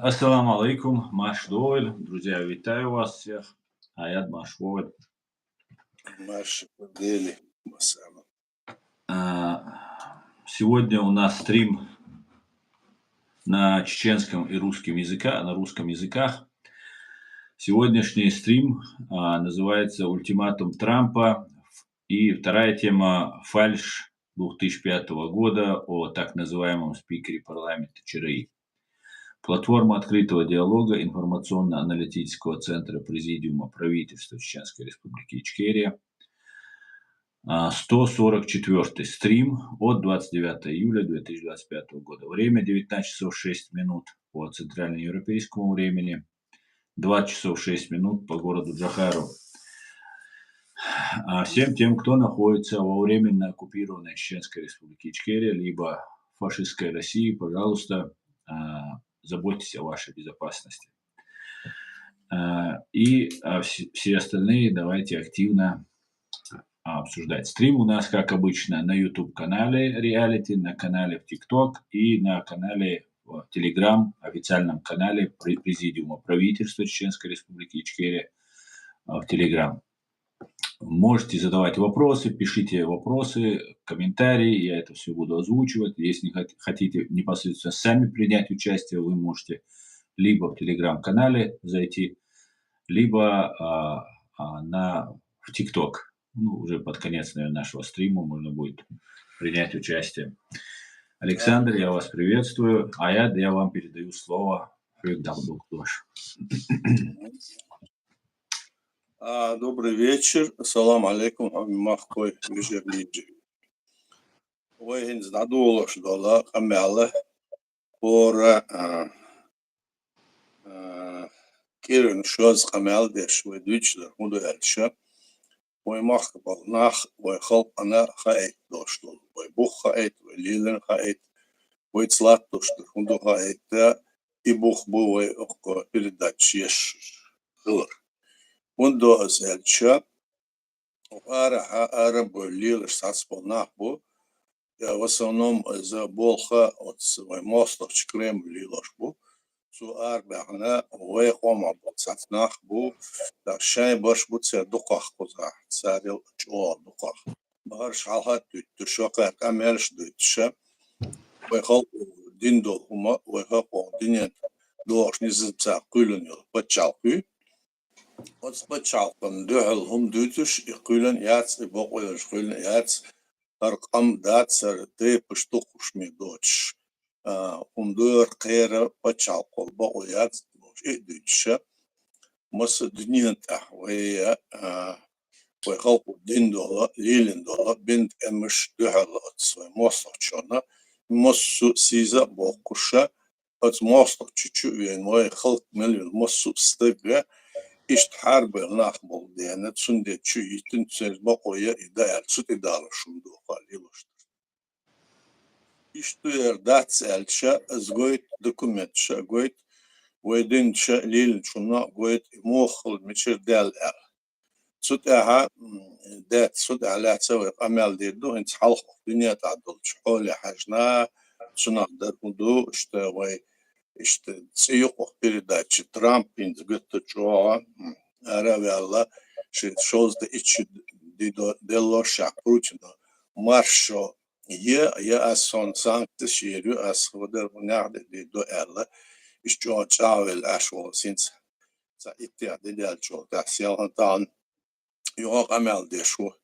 Ассаламу алейкум, Маш Дойль. Друзья, витаю вас всех. Аят Маш Вовель. Маш Дели Масама. Сегодня у нас стрим на чеченском и на русском языках. Сегодняшний стрим называется «Ультиматум Трампа». И вторая тема – фальшь 2005 года о так называемом спикере парламента ЧРИ. Платформа открытого диалога информационно-аналитического центра Президиума правительства Чеченской Республики Ичкерия. 144-й стрим от 29 июля 2025 года. Время 19 часов 6 минут по центральноевропейскому времени, 20 часов 6 минут по городу Джахару. Всем тем, кто находится во временно оккупированной Чеченской Республике Ичкерия, либо фашистской России, пожалуйста, заботьтесь о вашей безопасности. И все остальные давайте активно обсуждать. Стрим у нас, как обычно, на YouTube-канале Reality, на канале в TikTok и на канале в Telegram, официальном канале Президиума правительства Чеченской Республики Ичкерия в Telegram. Можете задавать вопросы, пишите вопросы, комментарии, я это все буду озвучивать. Если хотите непосредственно сами принять участие, вы можете либо в Telegram-канале зайти, либо в TikTok. Уже под конец, наверное, нашего стрима можно будет принять участие. Александр, я вас приветствую. Аят, я вам передаю слово. Добрый вечер. Ассаламу алейкум. Махкой вежерлиджи. Ой, знадуло, что ла камела пора кирен шоз камел деш вы двичлер муду эльша. Ой, махкабал нах, ой, холп ана хаэт дошло. Ой, бух хаэт, ой, лилен хаэт. Ой, цлат дошло, муду хаэт. И бух бу, ой, охко передачи еш. Хылыр. Муду аз эльша. Ара болил саспол нахбу. В основном за болха от свой мостов чклем лилошбу. Суар бахна ой хома боцат нахбу. Да шай баш буце дуках куза. Царил чо дуках. Бар шалхат дүйт шокар камелш дүйт. Ой хол диндо хума ой хол динет дош низбца кулун пачалку. От пачалкан дөхл хум дүйтүш кулун яц бокойш кулун яц أرقام دات سر تي بشتوخش ميدوش دور قيرة بتشعل قلبا ويات مش إدوش مس الدنيا تحوية ويخلقوا دين دولا ليلين دولا بنت أمش دهلا أتصوي موصل شونا مصو سيزا بوكوشا أت موصل تشو وين موي خلق مليون مصو استقى إشت حرب ناخبل ديانة سندي تشو يتن تسير بقوية إداية سوت إدارة شندو قاليلوش إشتو يردات سألشا أزغويت دوكومنتشا غويت ويدنشا ليل شنا غويت موخل مشير دال سوت أها دات سوت على تسوي أمال ديدو انت حلق دنيا تعدل شحولي حاجنا سنقدر ندو اشتوي تسيقو передачи Трамп индгетто чоа аравяла шоз да ич дело шак Путина маршо я асон санкт ширю асходер нагде до элла ишчо чавел ашо синц за иття делал чо да сиалтан йо амал дешо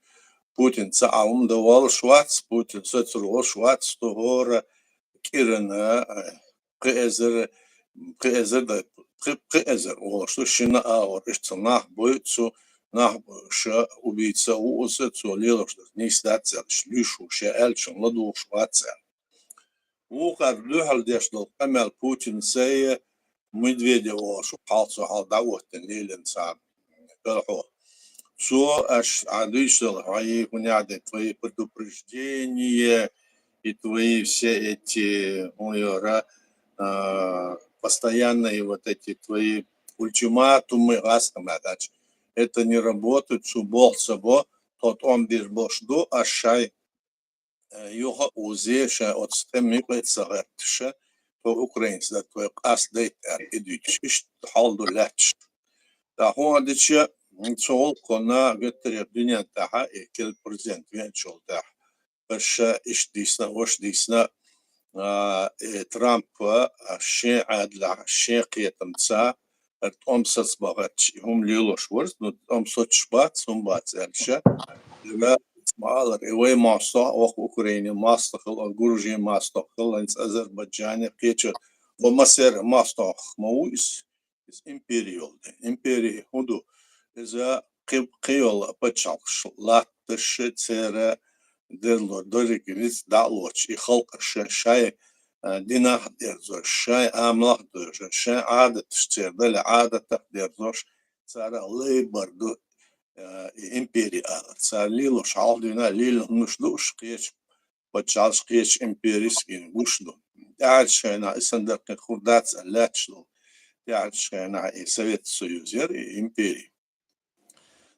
Путин цаум да вал швац Путин соцро швац то гора кирена قئزر وشو شنا اور اشتناح بويتسو ناح شا убийца усецо лелош нистацел шлюшу шаэл шладу швацел وقد لوحل ديشلو امل بوتين سي медведево شو حالصو حال دعوت الليل صعب بالحو سو اش عديشل هاي понятно твои предупреждения и твои все эти постоянные вот эти твои ультиматумы, это не работает, что бол собо, тот он без бошду, а шай йога узе, шай от стеми пецаретша, Ukrains'da to qasdayt edüç iş haldu laç. Da ho diçe çoğul kona götürüyor dünya daha kel prezident ve çoğul daha. Baş iş disna hoş disna Trump şe adla şe qiyatımsa omsats bağat hum liloş var. Omsats şbat sumbat elşe. Ve mağalar evey masta o Ukrayna masta kıl Gruziya masta kıl ins Azerbaycan'ı qiyçı o maser masta mu is imperial imperi hudu za qiyol paçalş latış tsere derlo dorigris daloç i halk şay dinah derzo şay amlah derzo şay adet tserdel adet derzo tsara labor империи царило шалдина лил нушдуш кеч почалш кеч империйский гушду дальше исандер хурдац лячло дальше и Совет Союз и империи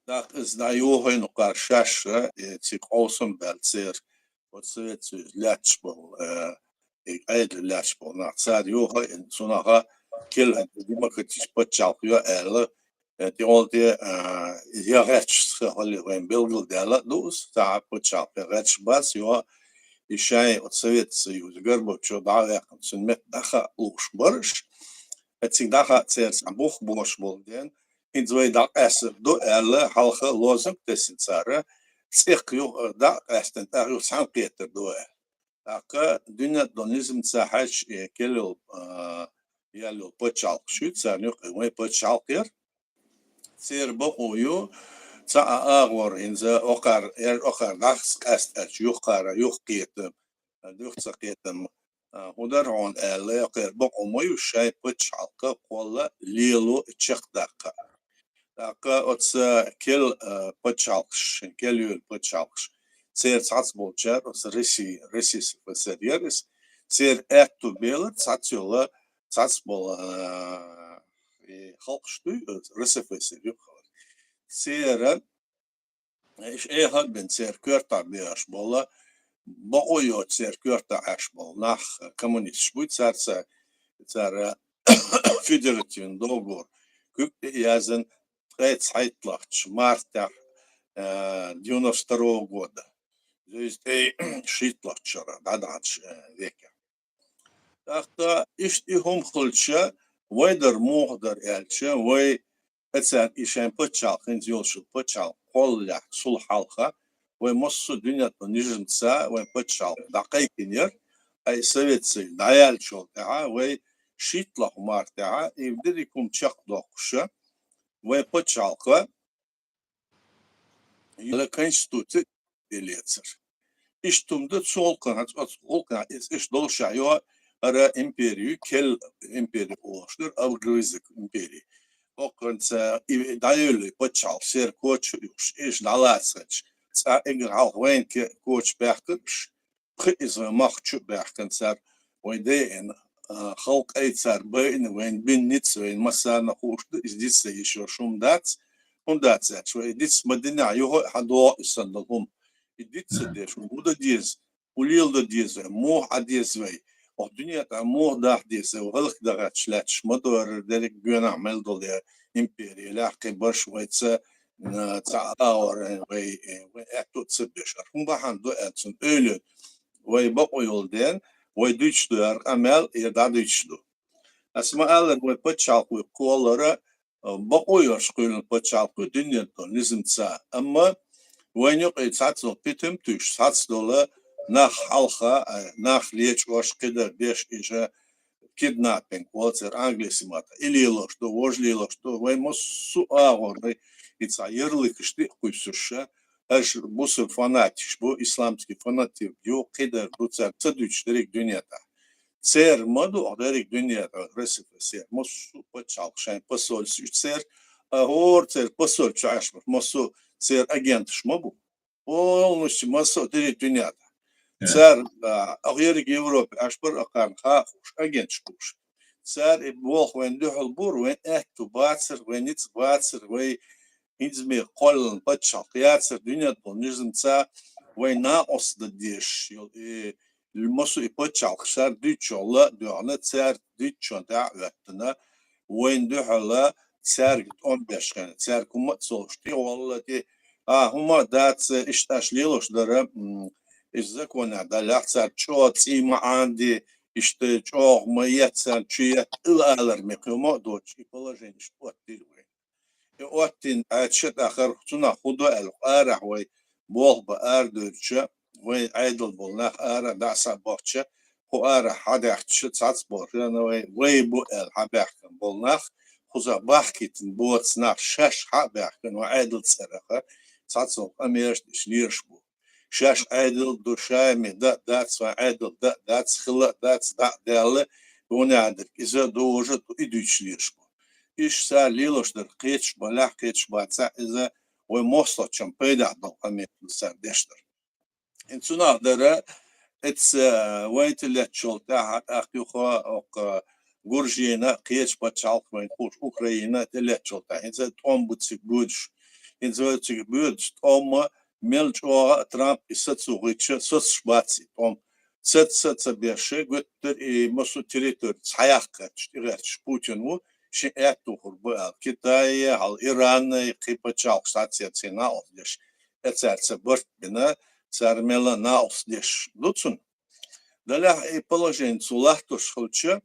так знаю хойну каршаш тик олсун белцер вот Совет Союз лячбол айд лячбол на цар юха сунаха кел демократич почалкıyor elle die olde ja rechts Hollywood Belgel dela dus ta почал rechts bas jo işay от Совет Союз Горбачев да сünmet daha uş barış etik daha sersen buh boş bolden in zwei da es do elle halge lozung desin sarı sıkıyor da esten tarih Sankt Peter do aka dünya donizm sahaç kelil yalo почал şütser yok ve почал yer سير بقويو تا أغور إنزا أقر أقر نقص أستأج يقر يقيتم يقتقيتم ودر عن ألا يقر بقو ميو شاي بتشعلق قولا ليلو تشقدق دقا أتس كل بتشعلقش كل يول بتشعلقش سير تعص بولجار أس رسي سفسريرس سير أكتو بيلا تعصيولا تعص بول halkstü resefesi yok. Sera iş ben ser körta biaş bola boyo ser körta aş bol nach komünist şbut sarsa sar federativin dogur kük yazın tret saytlach marta 92 года. То есть шитлachчара dadanç veka. Tahta iş ihum xulça ويدر مهدر elçi ve etsen işen pıçalkın yolşu pıçal kolla sul halka ve mosu dünyada nijinsa ve pıçal dakikiner ay Sovetsi dayal çol ta ve şitlah marta evdirikum çak dokuşa ve pıçalka ile konstitütü eliyetsir. İştumda solkan olkan iş dolşayo ara imperiju kel imperiju oluştur avgrizik imperiju okansa dayılı paçal ser koç iş dalatsaç sa egr alwen ki koç berkış kız mahçu berkensar ve de en halk etsar beyin ve bin nits ve masana hoştu izdisse yaşıyor şumdat ondat saç ve dis madina yo hado sandalhum iditse de şu bu da diz ulilda diz mu hadis ve o dünyada muhdah dese o halk da açlaç motor derik güvenamel doluyor imperial ki baş vaysa taawar ve etut sıbışar. Humbahan do etsin öyle ve bak o yoldan ve düştüler amel ya düştü. Asma alır ve paçal ve kollara bak o yaşkılın paçal ve dünyada nizimsa ama ve yok etsatso pitim tuş satstola nach halka nach liech oşkıda beş işe kidnapping walter anglisimata ililoş do vojliloş do ve mosu ağor ve itsa yerlik işte kuysuşa her bu fanatik bu İslamski fanatik yok kadar bu tsadüç direkt dünyada ser modu direkt dünyada resif ser mosu paçalşan pasol ser orter pasol çaş mosu ser agent şmobu olmuş mosu direkt dünyada Sar agyerik Evropa aşpar akan hakuş agentşkuş. Sar ibol when duhul bur when ektu batsır when it's batsır ve izmi kolun paçak yatsır dünya donizmsa ve na osda diş المسو يبتش على خشار ديتش الله دعنا تسار ديتش دع وقتنا وين دحلا تسار بيش كان تسار كم تصوشتي والله دي هما دات اشتاش ليلوش درا إذا كنا دلع تسار شو تسيما عندي işte çok mayetsen çiğet ılalar mekuma doç ipolajeni şpot dilwe ottin açet ahar tuna hudo el arah ve bol ba ardurça ve aydıl bolna ara dasa bahçe hu ara hadak çats borna ve bu el habakın bolna huza bahkitin botsna şaş habakın ve aydıl saraha çatso amerş şlirş bu شاش عادل دوشامي دات عادل دات خلا دات دال هنا عندك إذا دوجت إدوش ليشبو إيش سال ليلوش در قيتش بلاح قيتش باتسا إذا وموصل شم بيدا عدل أمير لسار دشتر إنتنا درا إتس ويت اللي تشولتا أخيوخا أو جورجينا قيتش باتشالك من خوش أوكرانيا اللي تشولتا إذا توم بتسيك بودش إذا تسيك بودش توم ملج او ترامب يستصوغيتش سوسباتسي توم ست بيشي قلت مسو تريتور صحيحك تشتغلش بوتين و شي اتو خربا كيتاي هال ايران قيبتشاو ستاتسيا تسينا ديش اتساتس برت بنا سارميلا ناوس ديش لوتسون دلا اي положение сулахтош хылчы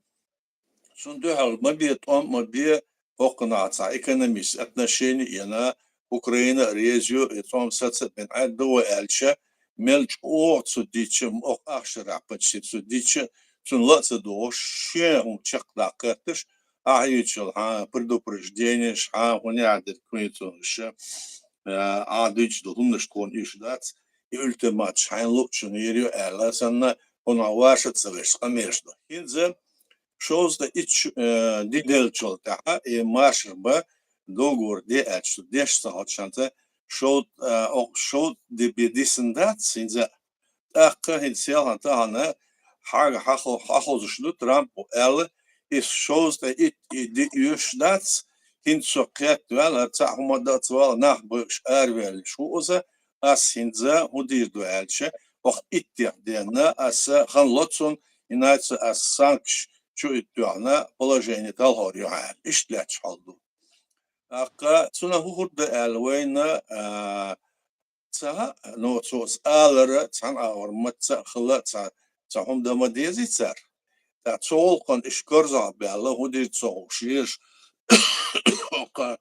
сунду хал мабиет он мабие окнаца экономист отношения на Украина резю и том сацет бен адо элча мелч о судичем о ахшера почти судиче сун лаца до ше он чакла картыш ахючил предупреждение ша он ядер куитун ше адыч долумныш кон ишдац и ультимат шайнлук чун ерио эла санна он авашат савеш камешдо хинзе shows the iç didel çolta e marşba dogur de açtı deş saatçanta show de bedisindat sinze akka hensel hanta hana haqo zuşlu Trump el is shows the it de yuşdat hin soqet vel ta humadat vel nach buş ervel şu oza as hinza udir do elçe och itti dena as han lotson inaysa as sanks şu iddiana положение талгор юхал işleç oldu. Akka suna hurda elweyna ta no sos alara tan awar matsa khla ta hum da madezitsar ta sol kon işkorza bella hudir soğuşir akka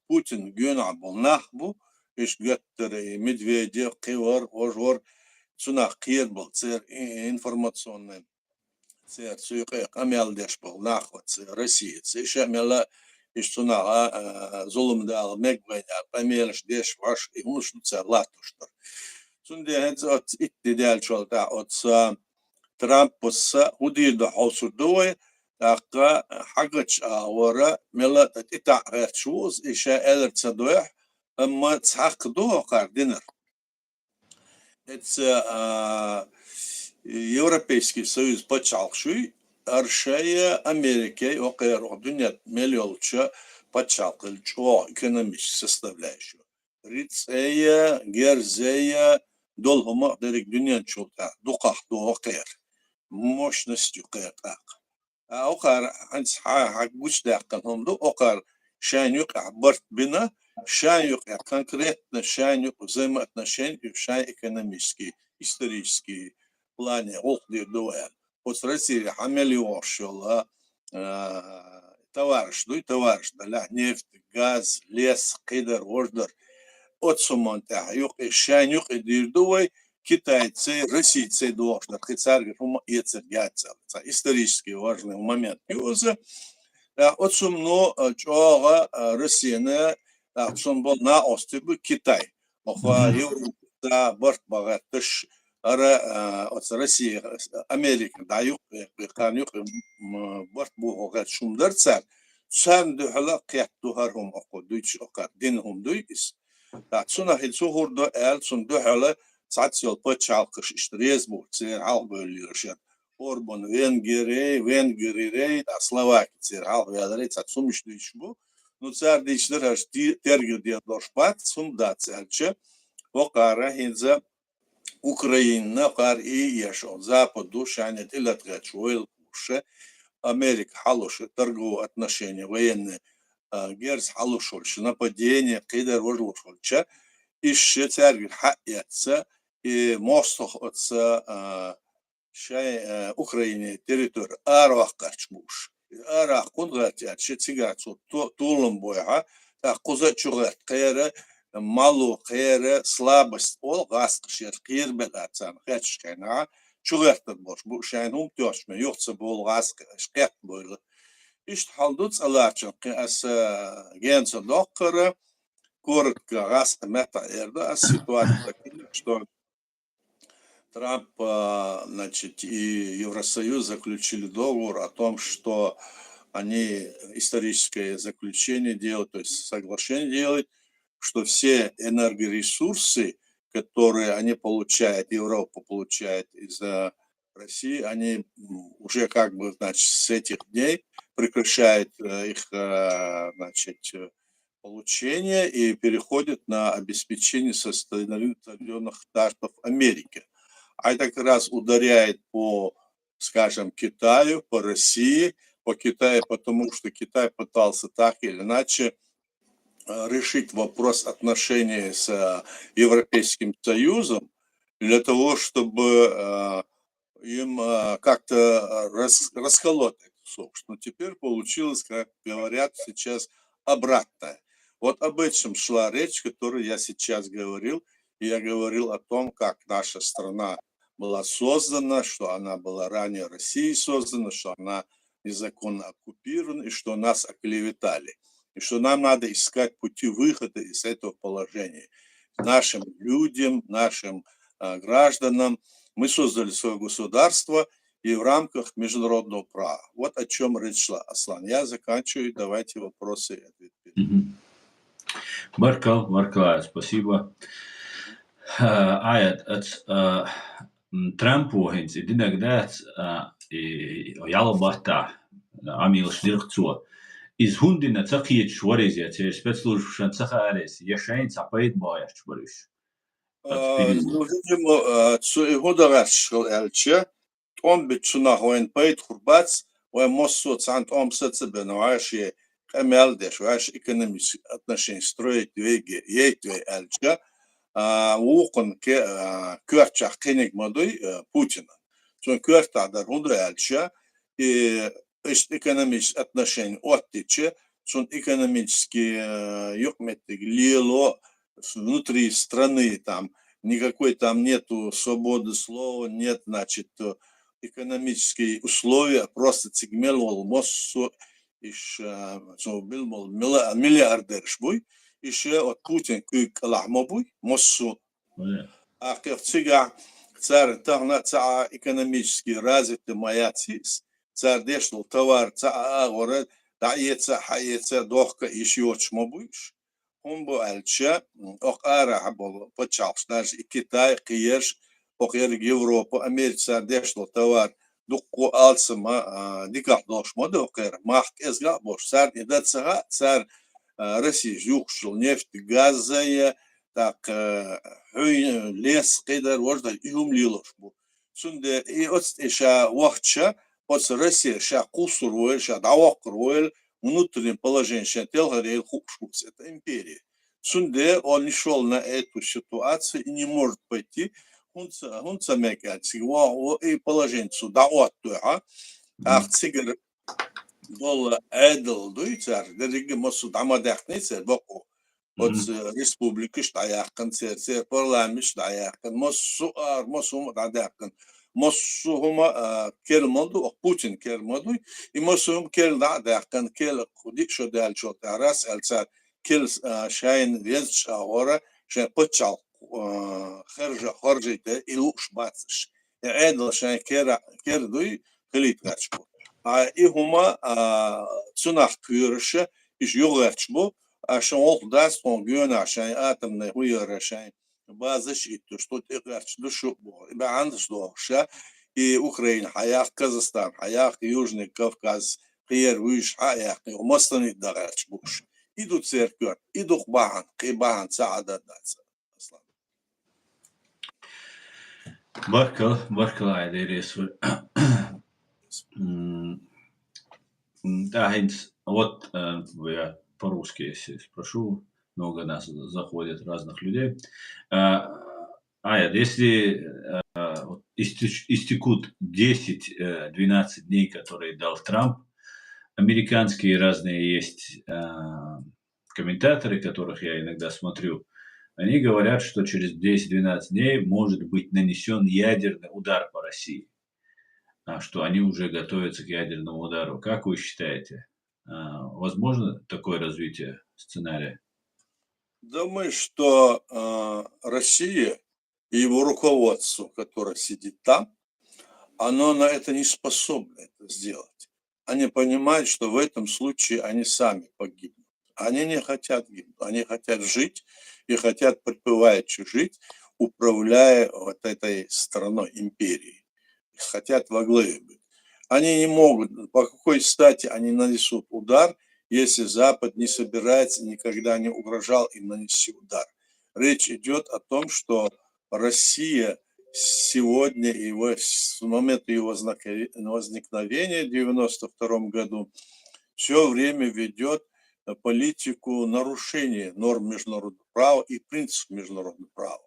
Putin gün abulnah bu iş götter Medvedev qivar ojor suna qir bul ser informasyonne سير سويقي قميل ديش بالناخوة روسيا سيشاملا اشتناها ظلم دال مقبين قميلش ديش واش يهمش نتسير لا تشتر سندي هنز ات اتدال شولتا ات ترامب بس ودير دو حوصر دوي تاقا حقش ورا ملا تتع غير شوز إشا ألر تصدوح أما تحق دوه قاردينر اتس Европейский Союз почалкшуй, аршая Америкой, окей, dünya мелиолча почалкалчо экономическую составляющую. Рицея, Герзея, долгома дерек dünya чулта, духах до окей, мощностью кэк. А окар анс хагуч даккан до окар шанюк абарт бина, шанюк конкретно шанюк взаимоотношения, шан экономический, исторический. плане олдир дуэл. Вот Россия хамели оршила товарищ да нефть, газ, лес, кидер, ордер. От сумонта юк шайн юк дир дуэй китайцы, российцы дуошнар хицарги хума ецергяцал. Это исторически важный момент. Юза от сумно чога Россия сум был на острове Китай. Охва Европа борт багатыш ара от России Америка даюк канюк борт бугат шумдарцар сан дөхла қяттухархум оқудуч оқат динхум дуйс тацуна хилсухурдо эл сун дөхла сатсиол почалкыш ishтрез бурцер ал бөлүшөр Орбан Венгерия да Словакия ал велери сатсум иштиш бу ну цар дичлер аш тергер дият дошпат сум да царче оқара хинза Украина قار يشون Западу шанет или отгачивал уже Америка халуша торговые отношения военные герц халушольш нападение кидер ворлушольча ищет церковь хаяца и мостов отца шай Украине территория арах качмуш арах кунгатят шетигацу тулом боя так кузачугат кайра малу кайра слабость ол гаскшер кирбегатсан хачкана чугартат бош бу шайнум тёшме юхца бол гаск шкет бол ишт халдуц алачын ас генца доккара коротко гаск мета эрда ситуация такая что Трамп, значит, и Евросоюз заключили договор о том, что они историческое заключение делают, то есть соглашение делают, что все энергоресурсы, которые они получают, Европа получает из России, они уже как бы, значит, с этих дней прекращают их, значит, получение и переходят на обеспечение Соединенных Штатов Америки. А это как раз ударяет по, скажем, Китаю, по России, по Китаю, потому что Китай пытался так или иначе решить вопрос отношений с Европейским Союзом для того, чтобы им как-то расколоть эту собственно. Но теперь получилось, как говорят сейчас, обратное. Вот об этом шла речь, которую я сейчас говорил. И я говорил о том, как наша страна была создана, что она была ранее Россией создана, что она незаконно оккупирована, и что нас оклеветали. И что нам надо искать пути выхода из этого положения. Нашим людям, нашим гражданам мы создали свое государство и в рамках международного права. Вот о чем речь шла, Аслан. Я заканчиваю. Давайте вопросы и ответы. Маркал, спасибо. Аят, Трампу хинц, идинагдат, ялобата, амил шдирхцуа. Из хундина цахиет шварезия, спецслужб цахарес, яшайн цапает бояш чбарыш. Ну, видимо, гударашл элче, он битчуна хоен пейт хурбац, он моссо цант он сацебен, ваше камелдеш, ваше экономические отношения строить двиги, ей твой элче, ووقن كورتشا قينيك مدوي Путина. Сон кورта да рунда эльча и экономические отношения оттиче, сон экономически юкметик лило внутри страны там никакой там нету свободы слова, нет, значит, экономические условия, просто цигмел моссу иш был миллиардер шбуй. Еще от Путин к лахмобуй моссу. А кефцига царь тахна цаа экономически развитый маятис, царь дешнул товар цаа город, даеца хаеца дохка еще чмобуйш. Он был альча, ох ара абол почалш, даже и Китай, Киеш, ох Европа, Америка царь дешнул товар, духку алцема диках дошмо дохер, мах эзга бош, царь и дацага, царь Россия жухшил нефть, газая, так лес, кедер, вожда, и умлилош бу. Сунде и от иша вахча, от Россия ша кусур воэль, ша давакр воэль, внутреннее положение ша телгарей хукшукс, это империя. Сунде он не шел на эту ситуацию и не может пойти, он самекает, и положение сюда от туя, ах цигар Дол эдл дуйцар, дерги мосу дамадахнецер боку. От республики штаяхкан цер парламент штаяхкан мосу дадахкан. Мосу хума келмоду Путин келмоду и мосу кел дадахкан кел худик шо дал шо тарас алцар кел шайн везч авора шайн почал خرجت илуш бацш. Эдл шайн кердуй клиткачку. И хума цунах кюрше иш югачбу, а шон даст он гюна шайн атомный хуйра шайн базыш и то что ты гачш душу бо. И бандш доша и Украина, хаях Казахстан, хаях Южный Кавказ, хер виш хаях и мостани дагачбуш. Идут церковь, идут бахан, кибахан саада даца. Баркалай, да, Хейнс, вот я по-русски, если спрошу, много нас заходит разных людей. А, если вот истекут 10-12 дней, которые дал Трамп, американские разные есть комментаторы, которых я иногда смотрю, они говорят, что через 10-12 дней может быть нанесен ядерный удар по России, что они уже готовятся к ядерному удару. Как вы считаете, возможно такое развитие сценария? Думаю, что Россия и его руководство, которое сидит там, оно на это не способно это сделать. Они понимают, что в этом случае они сами погибнут. Они не хотят гибнуть, они хотят жить и хотят припеваючи жить, управляя вот этой страной, империей. Хотят во главе быть. Они не могут, по какой стати они нанесут удар, если Запад не собирается, никогда не угрожал им нанести удар. Речь идет о том, что Россия сегодня, с момента его возникновения в 1992 году, все время ведет политику нарушения норм международного права и принципов международного права.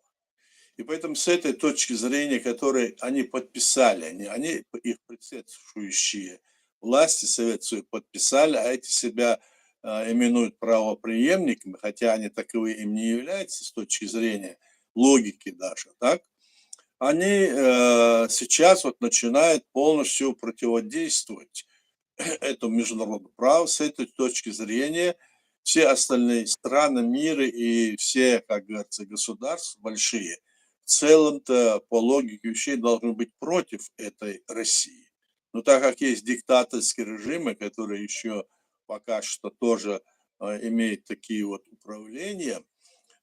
И поэтому с этой точки зрения, которые они подписали, они их предшествующие власти Совет Союза подписали, а эти себя именуют правопреемниками, хотя они таковые им не являются с точки зрения логики даже, так? Они сейчас вот начинают полностью противодействовать этому международному праву. С этой точки зрения все остальные страны мира и все, как говорится, государства большие в целом-то по логике вещей должны быть против этой России. Но так как есть диктаторские режимы, которые еще пока что тоже имеют такие вот управления,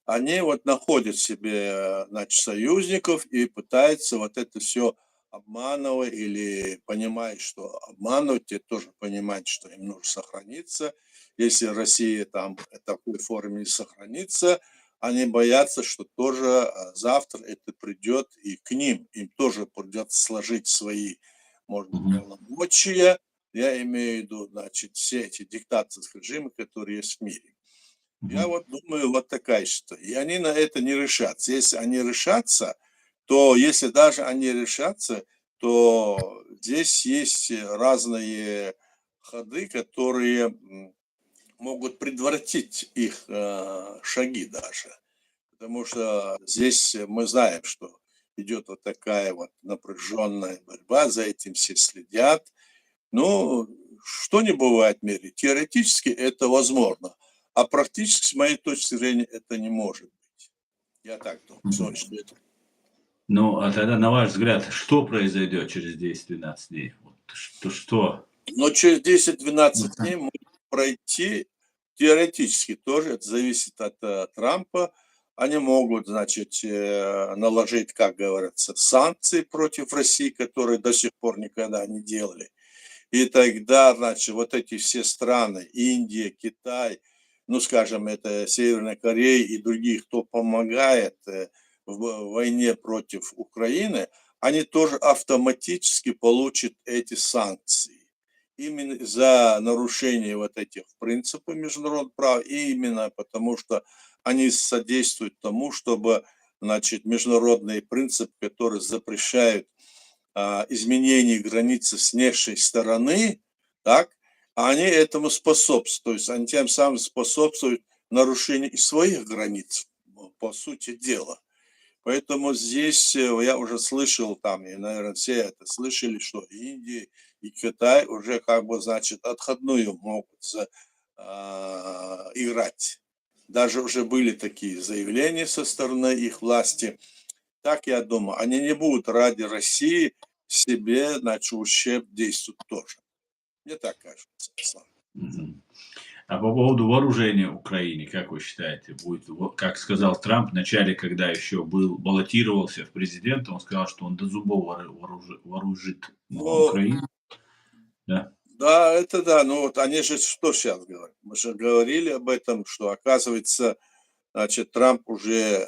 они вот находят себе, значит, союзников и пытаются вот это все обманывать или понимать, что обманывать, те тоже понимать, что им нужно сохраниться. Если Россия там в такой форме не сохранится, они боятся, что тоже завтра это придет и к ним. Им тоже придется сложить свои, может быть, Мгм. полномочия. Я имею в виду, значит, все эти диктаторские режимы, которые есть в мире. Я Мгм. вот думаю, вот такая ситуация. И они на это не решатся. Если они решатся, то если даже они решатся, то здесь есть разные ходы, которые могут предотвратить их шаги даже. Потому что здесь мы знаем, что идет вот такая вот напряженная борьба, за этим все следят. Ну, что не бывает в мире. Теоретически это возможно, а практически, с моей точки зрения, это не может быть. Я так думаю, Мгм. что это. Ну, а тогда, на ваш взгляд, что произойдет через 10-12 дней? Вот что? Но через Ну, 10-12 дней может пройти теоретически тоже, это зависит от Трампа. Они могут, значит, наложить, как говорится, санкции против России, которые до сих пор никогда не делали. И тогда, значит, вот эти все страны, Индия, Китай, ну, скажем, это Северная Корея и другие, кто помогает в войне против Украины, они тоже автоматически получат эти санкции. Именно за нарушение вот этих принципов международного права, и именно потому что они содействуют тому, чтобы, значит, международные принципы, которые запрещают изменений границы с внешней стороны, так, они этому способствуют. То есть они тем самым способствуют нарушению и своих границ, по сути дела. Поэтому здесь я уже слышал там, и, наверное, все это слышали, что Индия и Китай уже как бы, значит, отходную могут играть. Даже уже были такие заявления со стороны их власти. Так я думаю, они не будут ради России себе, значит, ущерб действовать тоже. Мне так кажется, Слава. Мгм. А по поводу вооружения Украине, как вы считаете, будет, как сказал Трамп в начале, когда еще баллотировался в президенты, он сказал, что он до зубов вооружит Ну, Украину, да? да, это да. Ну вот они же что сейчас говорят? Мы же говорили об этом, что оказывается, значит, Трамп уже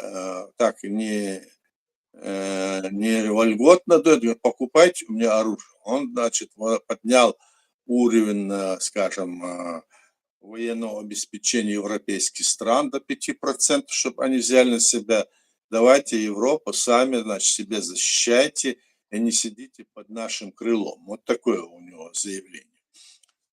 так не не вольготно дает, покупайте у меня оружие. Он, значит, поднял уровень, скажем, военного обеспечения европейских стран до 5%, чтобы они взяли на себя. Давайте, Европа, сами, значит, себя защищайте и не сидите под нашим крылом. Вот такое у него заявление.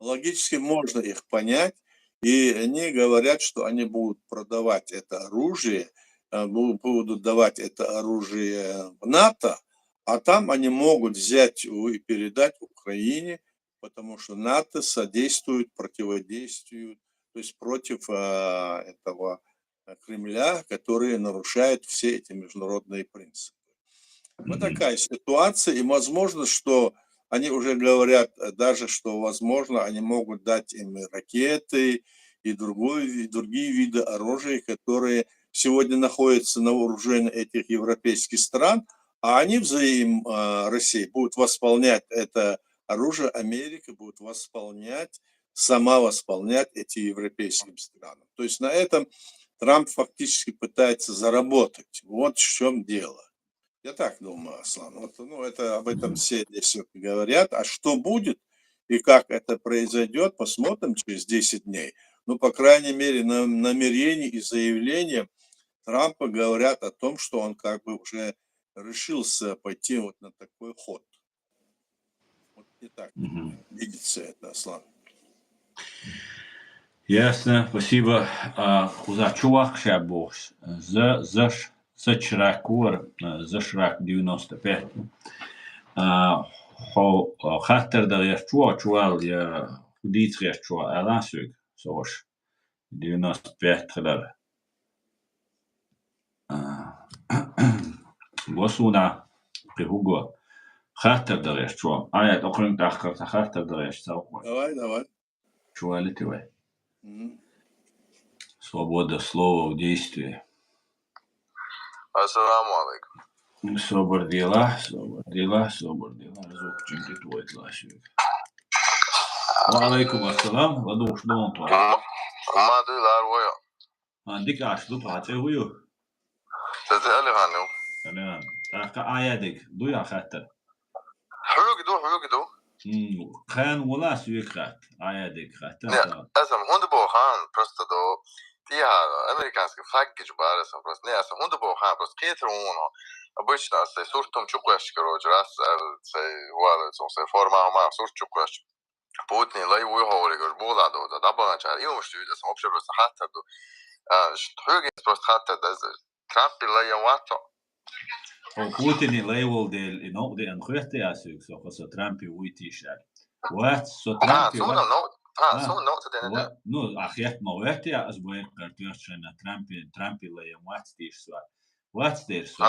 Логически можно их понять, и они говорят, что они будут продавать это оружие, будут давать это оружие в НАТО, а там они могут взять и передать Украине, потому что НАТО содействует противодействию, то есть против этого Кремля, который нарушает все эти международные принципы. Вот такая ситуация, и возможно, что они уже говорят даже, что, возможно, они могут дать им ракеты и другие виды оружия, которые сегодня находятся на вооружении этих европейских стран, а они Россия будут восполнять это оружие, Америка будет сама восполнять эти европейские страны. То есть на этом Трамп фактически пытается заработать. Вот в чем дело. Я так думаю, Аслан. Вот, это об этом все здесь говорят. А что будет и как это произойдет, посмотрим через 10 дней. Ну, по крайней мере, намерения и заявления Трампа говорят о том, что он как бы уже решился пойти вот на такой ход. Вот не так видится это, Аслан. Ясно, спасибо. За чувак шабос. За чракур, за шрак 95. Хаттер да я чуал, я худит я чуал, аласук, сош. 95 хлар. Босуна, прихуго. Хаттер да я чуал. Я охрен тахкар, хаттер да я чуал. Давай. Чуали ты? Свобода слова в действии. Ассаламу алейкум. Собор дела. Разок чем ты твой тлашик. Ва алейкум ассалам. Ладуш дон то. Мадуйлар воя. Андик ашлу пате huyu. Tazali hanu. Tamam. Taka ayadik. Duya khatar. حوقدو Khan wala suik khat. Ayadik khatar. Asam hundbo khan просто до тия американский факгич барасам просто не асам hundbo khan просто кетруно обычно се суртом чукуяш короче раз се вала се форма ма сурт чукуяш Путин лай уйховли гож буладо да дабанача юм что видя сам вообще просто хатаду штуги просто хатада Трамп лай вато Putin label del de en khuyte asuk so Trump witi shal. Wat so Trump. سو نقطة ده No, akhiyat mawati asboy qartiyashna Trump la yamwat dish so. What's there so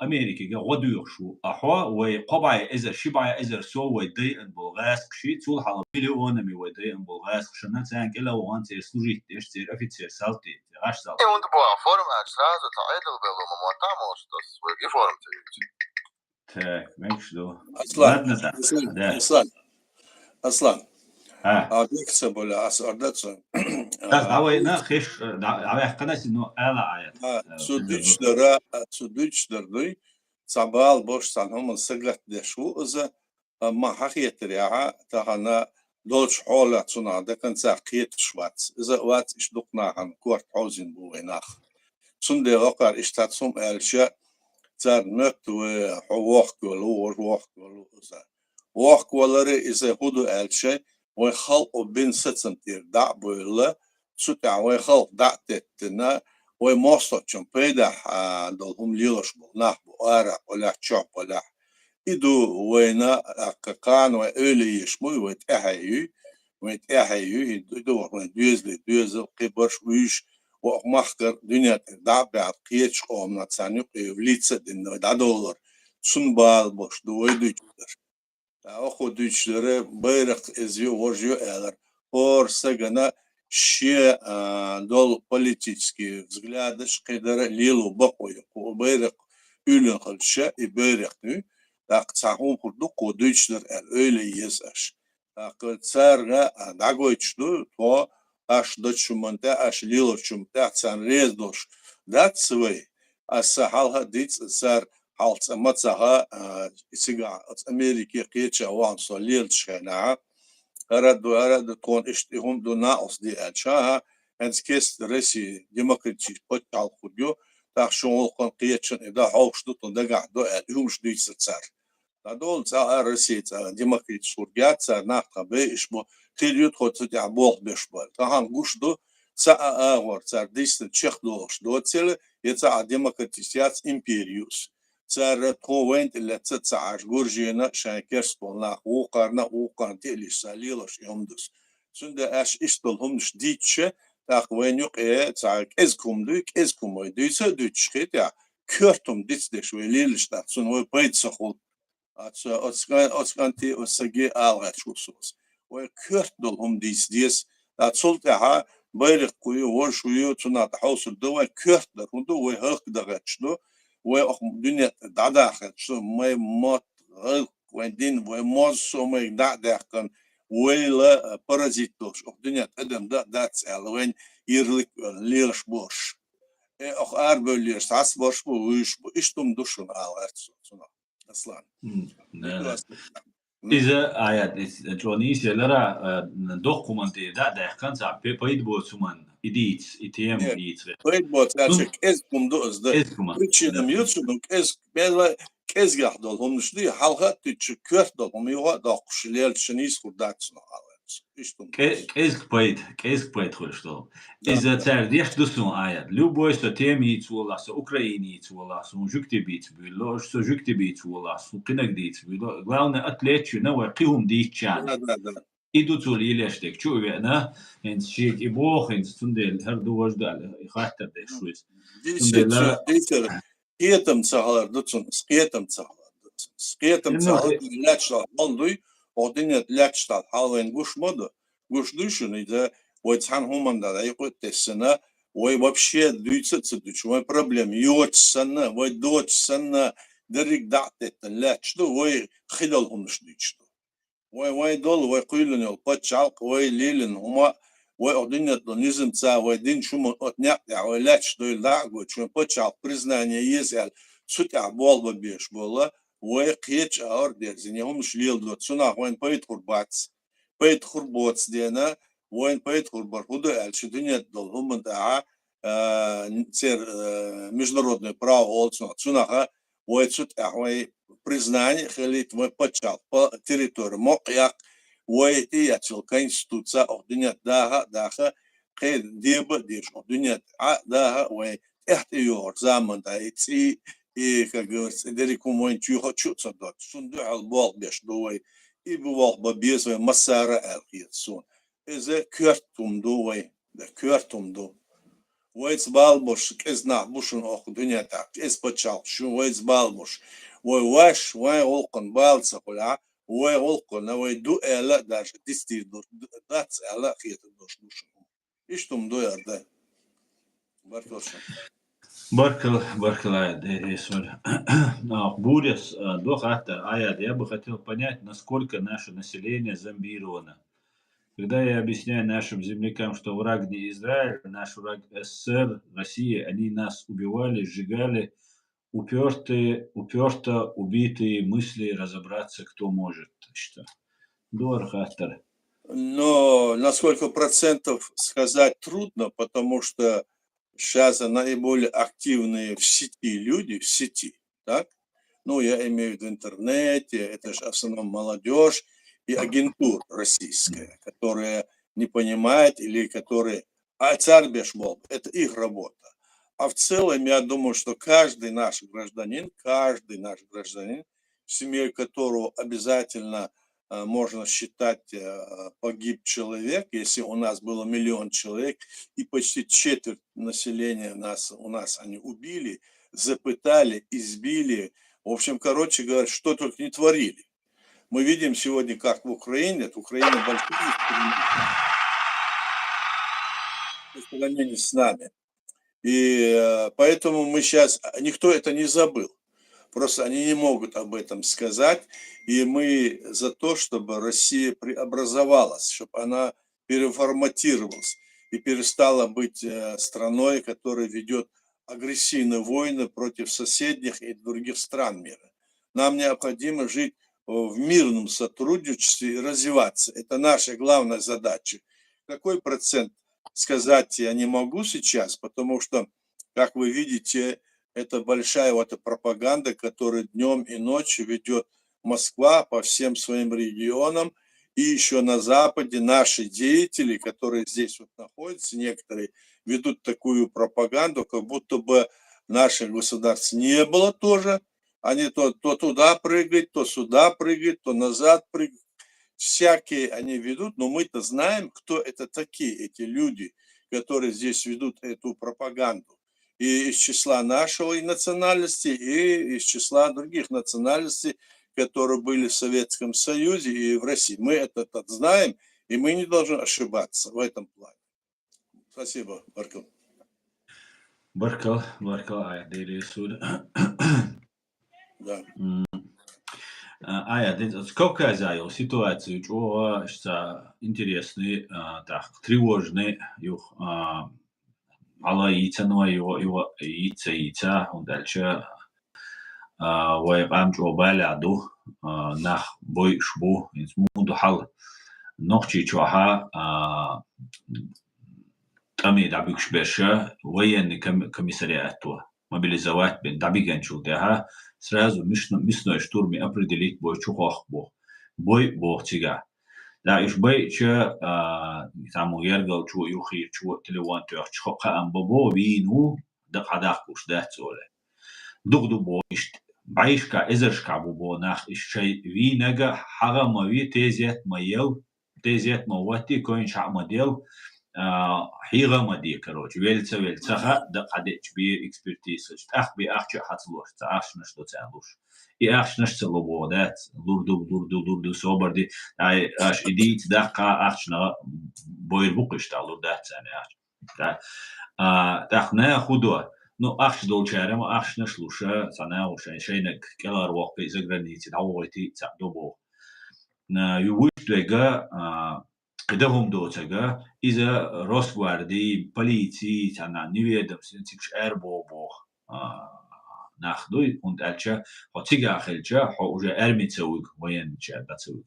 America ga ودو شو أحوا وقبعي إذا شبعي إذا سو ودي إن بلغاس شيء طول حال مليون مي ودي إن بلغاس شنو تانك إلا وان تسلوجي تشتري أفيتسير سالتي عاش سالتي. وانت بقى فورم أشراز وتعيد البلو ممتعموش بس ويجي فورم تاك ماكش دو. أصلاً. أبيك سبلا أسأردت. أوي نا خش أوي قناة إنه ألا عيات. سودش دردوي صبال boş sanhom سجلت دشو إذا ما حقيقة ريعة تهنا دولش حولة صنع ده كان ساقيت شوات إذا وات إيش دقنا عن كورت حوزين بويناخ صندي وقر إيش تاتسوم ألشاء تار نت وحواق ولو إذا واق ولري إذا هدو ألشاء وخلق بين ستسنتير دع بولا سوتع وخلق دع تتنا ومصر شمبيدا دولهم ليلوش بناح بوارع ولا تشوب ولا إدو وينا كان وأولي يشمو ويتأحيو إدو دوزل قبرش ويش ومخكر دنيا دع بعد قيتش قوم نتسانيو قيوليتس دينو $1 سنبال boş دويدو أخو دوشلره بيرق إزيو ورجيو ألر سجنا شيء دول политические взгляды шкедера лилу бакою бейрек ülün halşa beyrekni так цахун курду кодучлер öyle yazar так царга дагойчду то аш дочумонта аш лилочумта цан рездош дат свой الساحة ديت صار حالت متسها سجع أمريكا قيتشا وان صليل شناع أراد تكون إشتهم دو ناقص دي أشاها هنس كيس رسي ديمقراطي بتاع الخديو تاخشون كون قيتشن إذا هوش دو تندقع دو أديهمش دو يتصار هذول تاع رسي تاع ديمقراطي سوريات تاع ناقة بيشبو تيليوت خد تاع بوق بيشبو تاعن قوش دو تاع أغور تاع ديست تشيخ دوش دو تيل يتاع ديمقراطيات إمبيريوس تاع توينت اللي تاع جورجينا شانكرس بولنا وقرنا وقرن تيلي ساليلش يومدس سنده اش اشتلهم ديتش تاع وين يق تاع ازكم دويس دوتش تاع كرتم ديتس دش ويليلش تاع سن بيت سخول أتسكنتي وسجى آلغة شو سوس وكرتلهم ديس تاع سلطة بيرق قوي وشويو تنا تحوس الدواء كرتل هندو وهق دغتشلو والدنيا دعداخل شو ما مات غلق وين وموز ما دعداخل ولا بارازيتوش الدنيا تقدم ده تسأل وين يرلك ليرش بوش أخ أربعة عس بوش بوش إشتم دوشن على أصلا إذا آيات جونيس يلرا دوكومنتي ده كان صعب بيد بوسمان إديتس إتيم إديتس بيد بوت لاشك إزكم دوز ده كريتشينم يوتشنم كز يحضل هم نشدي حلقة تشكر ده هم يوا داقش ليل شنيس خداتنا كيسك بيد خشتو إذا تعرضيح دوسون آيات لو بويس تيميت ولا أوكراينيت ولا جوكتي بيت بيلو شو جوكتي بيت ولا قناك ديت بيلو قالنا أتليتش نوع قيهم ديت شان إدو تولي ليشتك شو بينا إن شيك إبوخ إن سندل هردو وجد يخاطر ده شويس ديتر قيتم سهر دوتسون قيتم سهر لاتش بالدوي ودنيا لاتش تاع حالين قوش مدة قوش دوشن إذا ويتحن هم دا يقول تسنا ويبشي دوتس دوتش وين بروبلم يوتش سنة ويدوتش سنة دريك دعتت لاتش دو وي خلالهم مش دوتش وي دول ويقولن الباتش عالق وي ليلن هما وي الدنيزم تاع ويدين شو من أتنيع ويلاتش دو يلعقوا شو باتش عالق признание يسأل سوتع بول ببيش بولا ويقيتش أردير زينهم مش ليل دوت سنا وين بيت خربوتس دينا وين بيت خربوتس الش الدنيا دول هم تاع سير международное право سنا ويتسوتع وي признание خليت وي باتش عالق по территории مقيق ويتياتشل конституция الدنيا داها قيد ديب ديش الدنيا داها وي احتيور زمن تاعتي как говорится دريكم وين تيجي تشوت صدق صندوق البال بيش دوي يبوق ببيز مسارة القيسون إذا كرتم دوي ده كرتم دو ويز بالبوش كإزنا بوشن أخو دنيا تاعك إز بتشال شو ويز بالبوش وواش وين ألقن بالسا كلها وين ألقن ويدو إلا داش دستي دور داتس إلا خيط دوش بوشن إيشتم دو يرده بركوشن Баркал аят, Исмер. Бурес, аят, я бы хотел понять, насколько наше население зомбировано. Когда я объясняю нашим землякам, что враг не Израиль, наш враг СССР, Россия, они нас убивали, сжигали, уперто убитые мысли разобраться, кто может. Что? Дорхаттер. Но на сколько процентов сказать трудно, потому что сейчас наиболее активные в сети люди, в сети, так? Ну, я имею в виду в интернете, это же в основном молодежь и агентура российская, которая не понимает или которая... А царь бешмол, это их работа. А в целом, я думаю, что каждый наш гражданин, семьей которого обязательно можно считать погиб человек, если у нас было 1 миллион человек, и почти четверть населения у нас они убили, запытали, избили. В общем, короче говоря, что только не творили. Мы видим сегодня, как в Украине, Украина большая в сравнении с нами. И поэтому мы сейчас, никто это не забыл. Просто они не могут об этом сказать. И мы за то, чтобы Россия преобразовалась, чтобы она переформатировалась и перестала быть страной, которая ведет агрессивные войны против соседних и других стран мира. Нам необходимо жить в мирном сотрудничестве и развиваться. Это наша главная задача. Какой процент сказать я не могу сейчас, потому что, как вы видите, это большая пропаганда, которую днем и ночью ведет Москва по всем своим регионам. И еще на Западе наши деятели, которые здесь находятся, некоторые ведут такую пропаганду, как будто бы наших государств не было тоже. Они то туда прыгают, то сюда прыгают, то назад прыгают. Всякие они ведут, но мы-то знаем, кто это такие, эти люди, которые здесь ведут эту пропаганду. И из числа нашей национальности, и из числа других национальностей, которые были в Советском Союзе и в России. Мы это знаем, и мы не должны ошибаться в этом плане. Спасибо, Баркал. Баркал, Дели Суд. Да. Кавказа ситуацию, что интересный, так, тревожный, алаицанова его яйца, он дальше ويقام جوبال عدو نخ بوي شبو يزمون حل نقشي جوها تامي دابيكش بشا وين комиссариату мобилизовать бен дабиген чулдеха сразу мисной штурме определить бой чухох бой бохтига да иш бой че таму ергал чу юхир чу телеван тох чхока амбо вину да хадах куш да цоле дугду бо بايشكا إزرشكا بوبو ناخ الشيء في نجا حاجة ما في تيزيت ميل تيزيت مواتي كوين شع موديل حيغة مدي كروج ويلتسا دقاديش بي إكسبرتيز أخ بي أخش حتلوش تأخش نشتو تألوش أخش نشتو لبودات لوردو صوبر دي أش إديت دقا أخش نا بوير بوقش تالو دات يعني أخ خدوه Ну, ахш долчарем, ахш не слуша, цана уша, шейнек, келар вокпе за границей, давойти, цадобо. Ювуштвега, кедавум доцега, из-за Росгвардии, полиции, цана, неведомствен, типш эрбобо, нахдуй, und элча, хо цигахельча, хо уже эрмицеуг, военча, дацеуг.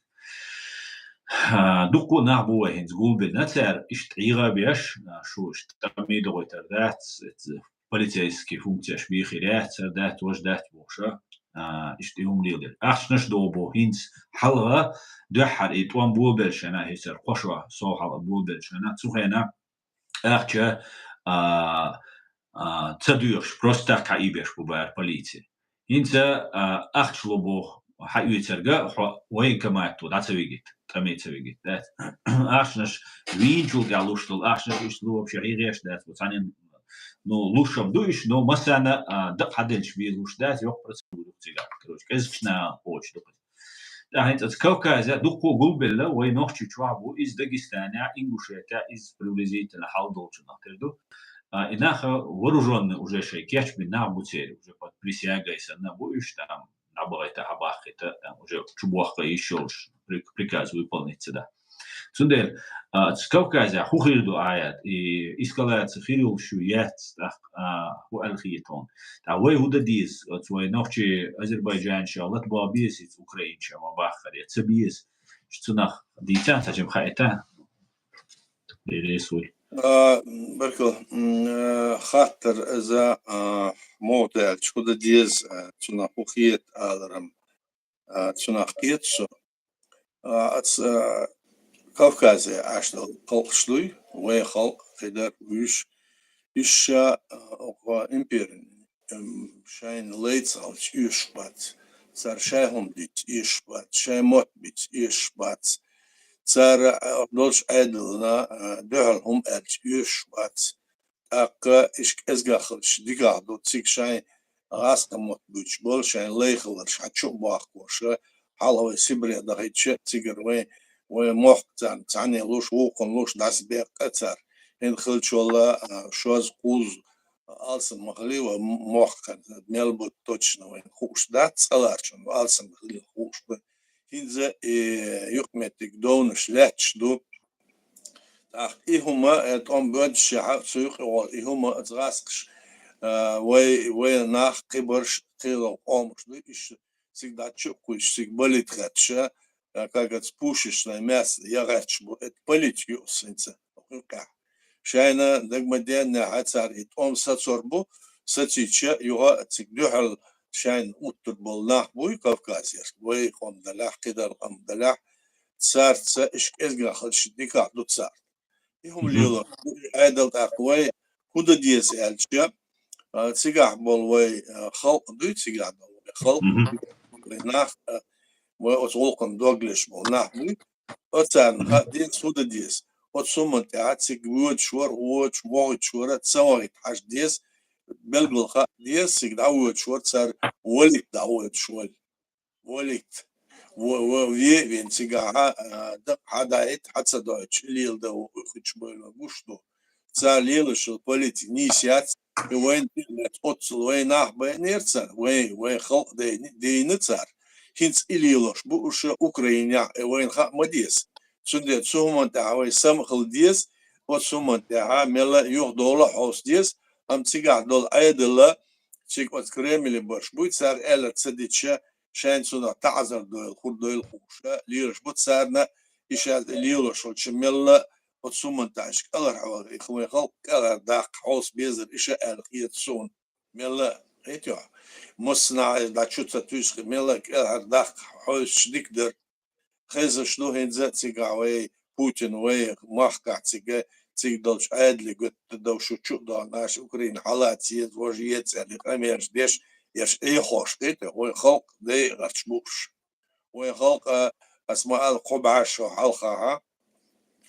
Дуку нахбуа хинз гулбе нацер, иштрига беш, шо, штамидо тердат, полицейские функции шбихирят, дат вождат боша, иштиум лидер. Ахшнаш добо хинц халга дохар итван булбелшана хисер қошва сохал булбелшана цухена ахча цадуш просто каибеш бубар полиции. Хинца ахчлобо حيوترجع وين كمان تو داتسويجت تميتسويجت دات أشنش وين شو قالوش تل أشنش يشلو بشعيريش دات وثاني نو لوشم دويش نو مثلا دق حدش بي لوش دات يقبرس ودوتيجا كروش كزشنا قوش دقت ده هنت الكوكازا دقو قلبلا وين نوختي شعبو إز داغستانيا إنغوشيتا إز بلوزيت الحال долчنا تردو إنها вооруженный уже шейкеч бина бутери уже под присягой на боюсь там набрать хабах это уже чубахка еще приказ выполнить да. Сундель с Кавказа хухирду аят и эскалация хирил шуят ху алхитон. Та вой худадис свой ночи Азербайджан шалат бабис из Украинча мабахаре цбис что нах дитя тачем хайта ресуй Баркал, хаттер за модель, чуда диез, цуна хухиет аларам, цуна хкетсо, от Кавказе ашдал колшлуй, уехал, хидар виш, иша империн, шайн лейцалч, ишбат, цар шайхом бить, ишбат, шаймот бить, ишбат, цар долж айдылна дөхлхум элч юшбат ака ишк эзгахлш дигадо цикшай аскамот буч бол шай лейхлар шачу бахкоша халавы сибре дагычы цигерве ве мохтан цане луш вукон луш дасбек цар эн хылчола шоз куз алсам махлива мохкан мелбут точно ве хушдат саларчун алсам махлива хушбе Hinze yukmetik doğunuş leçdu. İhuma et on böd şaha suyuk ihuma et raskış وي ناخ قبرش قيلو قومش إيش всегда чукуешь, всегда болит хатша, как это спушечное мясо, я хочу, это болит юсенца. Шайна дагмаден хацар ит ом сацорбу, сацича юга цигдюхал шайн уттер болнах буй Кавказер, вой хомдалах кидар хомдалах, царца иш эзгахал шдика ду цар. Ихум лило, айдал таквой, куда диес эльча, цигах бол вой халк дуй цигах бол халк, ناخ وأتوقن دوغلش وناخ بي أتان دين سودا ديس أتسمن تعاتسك وود شور وود وود شورة تسويت حاج ديس بلغل خا ديس سيك دعوت شور صار ولد دعوت شور ولد وفي بين سيجاها دق حدايت حتى دوتش ليل دو خش بيلو بوشتو صار ليل شو بوليتي نيسيات وين أتصل وين ناخ بينيرتسر وين خلق دي نتسر هنس إليلوش بوش أوكرانيا وين خا مديس سندت سومن تعوي سمخل ديس وسومن تعا ملا يوه دولة حوس ديس أم تيجا دول أيدلا تيجا وتكريملي باش بوت صار إلا تصديتشا شان سونا تعذر دول خود دول خوشة ليرش بوت صارنا إشاد إليلوش وتشملا وتسومن تعش كلر حوالي إخوي خلق كلر داق حوس بيزر إشاء الخيط سون ملا هيتوا مصنع داتشوتا تويش ملا كلر داق حوس شديكدر خيزر شنو هنزا تيجا وي بوتين وي مخكع تيجا دولش عادلي قلت دوشو تشو دا ناش أوكرين حالات يد وجيت يعني خميرش ديش يش أي خوش إيته وي خلق دي غرشبوش وي خلق اسماء القبعة حلقها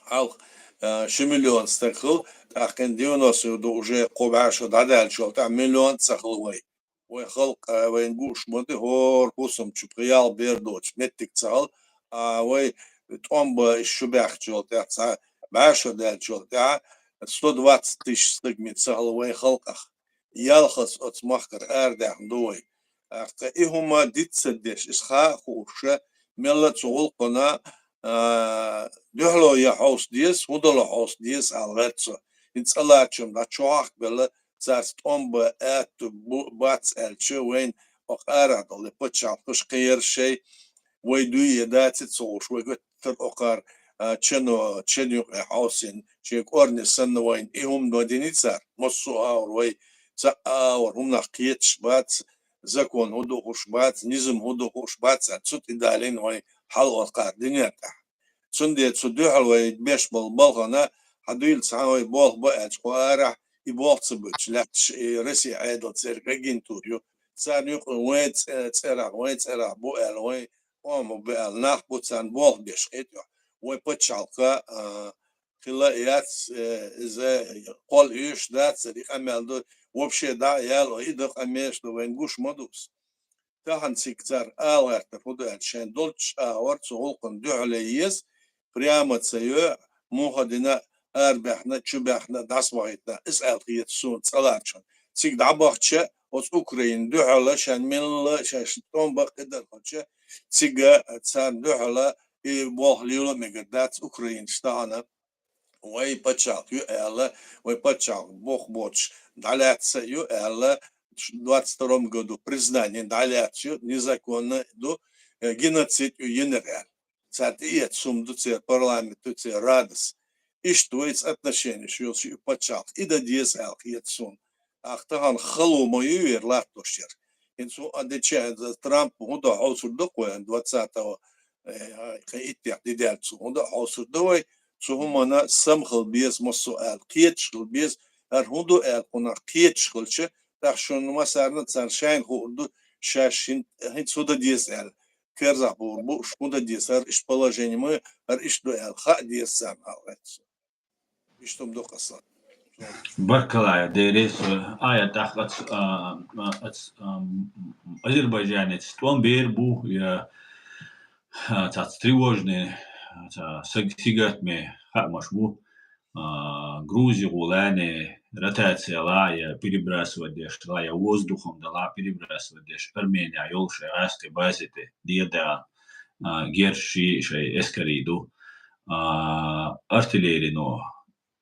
حلق شمليون استخل تاخن ديونوس уже قبعة دادال شو تاع مليون تسخل وي خلق وين قوش مدي هور قسم تشبقيال بيردوش متك تسخل وي توم الشباح شو تاع باش دال شو تاع 120 تيش ستجمت تسخل وي خلقه يلخص اتمخر اردح دوي ايه هما ديت سدش اسخا خوشه ملت سغلقنا دهلو يا حوس ديس ودلو حوس ديس علغتسو انتسالاتشم دا چوخ بلا زارست با ات باتس الچو وين اقارع دولي بچال خش قير شي ويدوي يداتي تصوش ويقوت تر اقار چنو حوسين شيك اورني سن وين ايهم دوديني صار مصو اور وي اور هم نقيتش بات زكون هدو خوش بات نظم هدو خوش بات سوت ادالين وي حلوة قاعدين تاع سندي تسدو حلوة باش بالبلغنا حدويل سعوي بوغ بقى قارع يبوغ تسبتش لا رسي عادل تسير رجين توريو سان يق وين تسرع بقى وين قام بقى ناخ بوتسان بوغ باش قيتو وي بتشالكا خلايات إذا قال إيش ده سري عمل ده وبشي ده يالو إيدك عميش ده وينقوش مدوس تاهن سيكتر آلة تفوده عشان دولش آورت سهولكن دعليس بريامة سيو موهدنا أربحنا تشبحنا داس وايتنا اسأل خيط سون صلاتشون سيك دعبختش وس أوكرين دعلا شان ملا شاشتون بقدر خدش سيجا تسان دعلا يبوه ليولا مقدات أوكرين شتانا وي بتشاق يو ألا وي بتشاق بوخ بوتش دعلات سيو ألا 22 году признание дальше незаконно до геноцид генерал. Соответственно, сумдуция парламент, туция радость. И что есть отношения, что я почал. И до десял, и отсун. Ах, тахан халу мою верлат тошер. Инсу отвечает за Трамп, он да хаусур докой 20-го иттях дидельцу. Он да хаусур докой, сухумана самхал без массуал. Кетшл без архунду эл, он кетшлче. تخشون مثلا ترشين خودو شاشين هيت سودا ديسال كرزا بو شودا ديسال ايش положение мы ايش دو الخا ديسال ايش تم دو قصه بركلا ديريس آية تحت Азербайджане ством бербу я тат тревожный сигатме хамашбу Грузию, Лане, ротация лая, перебрасывать деш, лая воздухом, дала перебрасывать деш, Армения, Ёлша, Асты, Базиты, Диеда, Герши, Шай, Эскариду, артиллерию,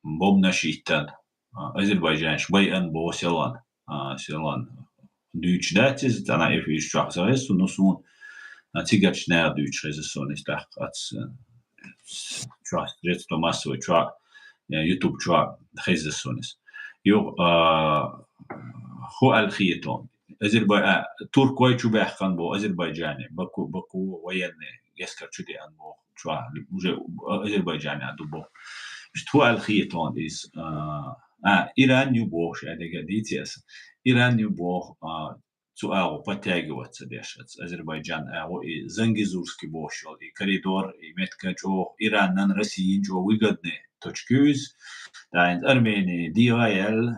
Бобна Шиттан, Азербайджан, Шбайан, Боселан, Силан Deutsch datis, dann ich sprach so ist und so Tiger schnell Deutsch so nicht da hat jetzt Thomas so YouTube so ist jo هو الخيطون تركوي شو بيحكن بو أذربيجاني بكو وين يسكر شدي عن بو شو أذربيجاني عندو بو هو الخيطون is إيران يبوش يعني قديتيس إيران يبوه سؤال بتاعي ديش أذربيجان أو زنجزورسكي بوشل كريدور يمتك جو إيران نان روسيين جو ويقدني توشكوز داين أرميني DIL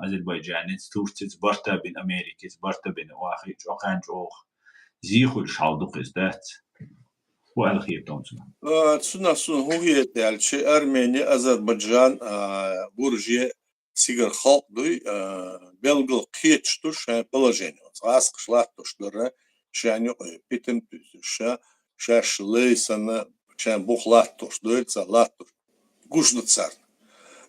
أذربيجان تورتس برتا بين أمريكا برتا بين واحد جو كان جو زيخو الشعودق إزدات هو الخيطون تسنا هو تعالشي أرميني أذربيجان برجي سيجر خلق دوي بلغل قيتشتو شان положение عسق شلاتو شدره شان بيتم شا شاش ليسنا شان بوخلاتو شدوي صلاتو гушно цар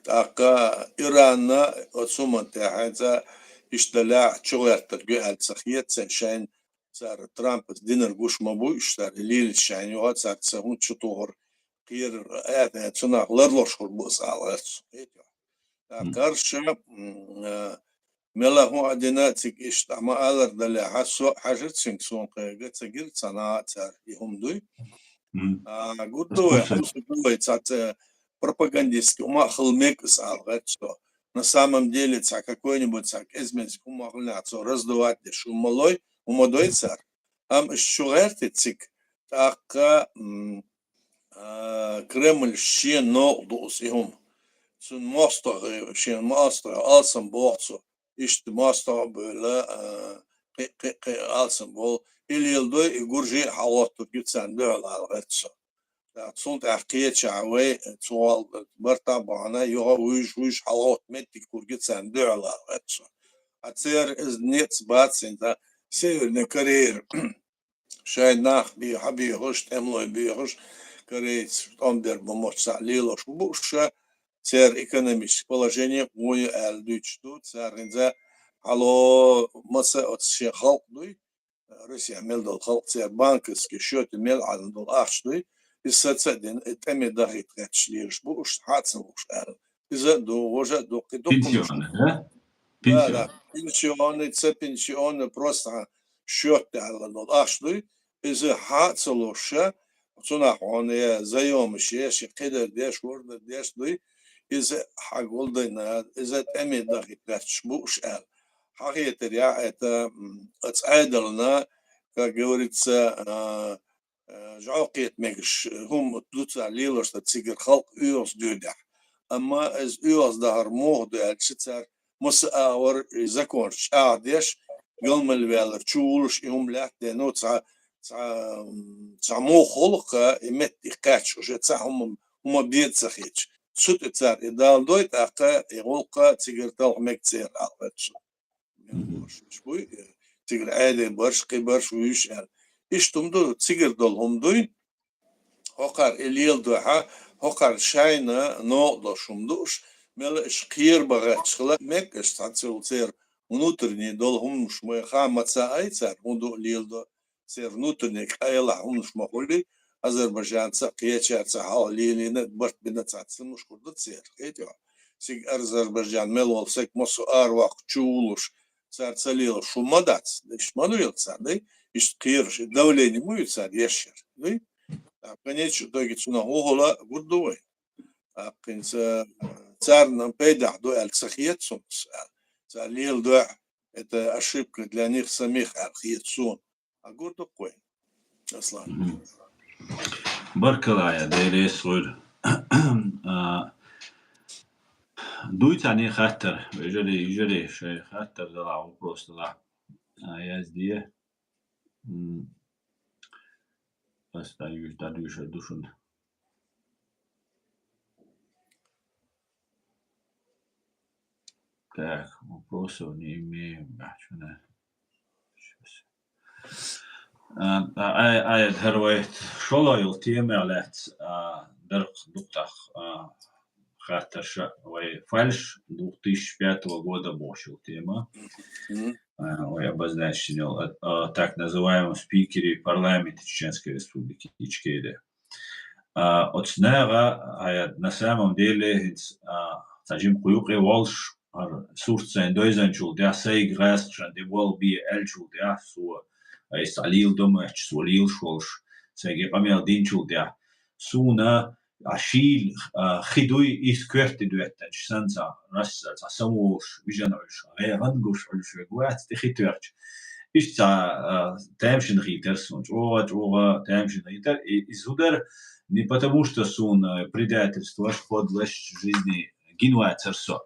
така Ирана отсуман таханца иштала чугартыргы алсахиет шан цар Трамп динер гуш мабу иштар лил шан юга цар цагун чутугор кир ата цунахлар бус алас كارشة ملا هو عدنا تك إشتعما ألر دلها حسوا حاجة سنكسون قيقة تجيل صناعة يهم دوي قد دوي حسوا دوي تات пропагандистский ума хлмек салгать что на самом деле цак какой-нибудь цак изменский ума хлняцо раздувать шумолой умодой цар шугерти цик така Кремль ще но дус йому Sun master shin master alsam bortso ist master böyle alsam bol ilildo igurji hawattu gitsen döl algatso sunt ahkiye chawe tual barta bana yoga uj hawat mettik kurgitsen döl algatso atser iz net batsin da Северная Корея шай nach bi habi host emloy bi host Корея onder bomotsa lilo shbusha цер экономическое положение мой эльдучту царинза алло маса от халкдуй Россия мелдал халк цер банковский счет мел адал ахшдуй и соцден этими дахит качлиш буш хатсен буш эл из-за уже до пенсионный, да? Да, пенсионный просто счет адал ахшдуй из-за хатселуша цунах он заем шеш кедер деш ворд деш дуй إذا حقولنا إذا تأمين دقيق تشبوش قال حقيقة يا أتعادلنا كجوريتس جعقيت مجش هم تلوتها ليلوش تسيجر خلق يوس دودع أما إز يوس دهر موه الشتر مسأور إذا كونش عادش يوم الوالر تشولش يوم لا دينو تسع مو خلق يمت يقاتش وش تسعهم هم بيت سخيتش Сут цар и дал дойт ака игулка цигертал мекцер алватш. Шбуй цигер айде барш кибарш уйшал. Иштумду цигер дол хумдуй хокар элил духа хокар шайна но дошумдуш мел шкир багачла мек штацил цер внутренний дол хумш меха маца айцар унду лилдо цер внутренний айла хумш махули Азербайджанца киечерца халилине барт бинацатсы мушкурда цер этио сиг Азербайджан мелол сек мосу арвак чулуш цар цалил шумадац деш мануил цар да иш кирш давление муй цар яшер да конечно доги цуна огола гурдуй кинца цар нам пейда до алцахиет сум цар лил до это ошибка для них самих архиетсун а гурду кой аслан Баркалая, değerli soyur. Дуйт они хаттер, ежели шей хаттер дала просто да. Я здесь остаюсь до души душун. Так, вопросов не имеем, бачуна. I had heard شلون يلتيم على درق دقة хаташа, фальш 2005 года бошил тема. Обозначил так называемом спикере парламента Чеченской Республики Ичкерия. От снега на самом деле сажим куюк и волш сурцен дойзанчул да сей грэсчан де вол би элчул да су салил дома чсулил шолш сеги памел динчул да суна ашил хидуй из кверти дуэттен санса рас самуш вижанош рангуш альшвегуат тихитверч ишца тэмшин хитерсон жога тэмшин хитер изудер не потому что сун предательство подлость жизни гинуа церсо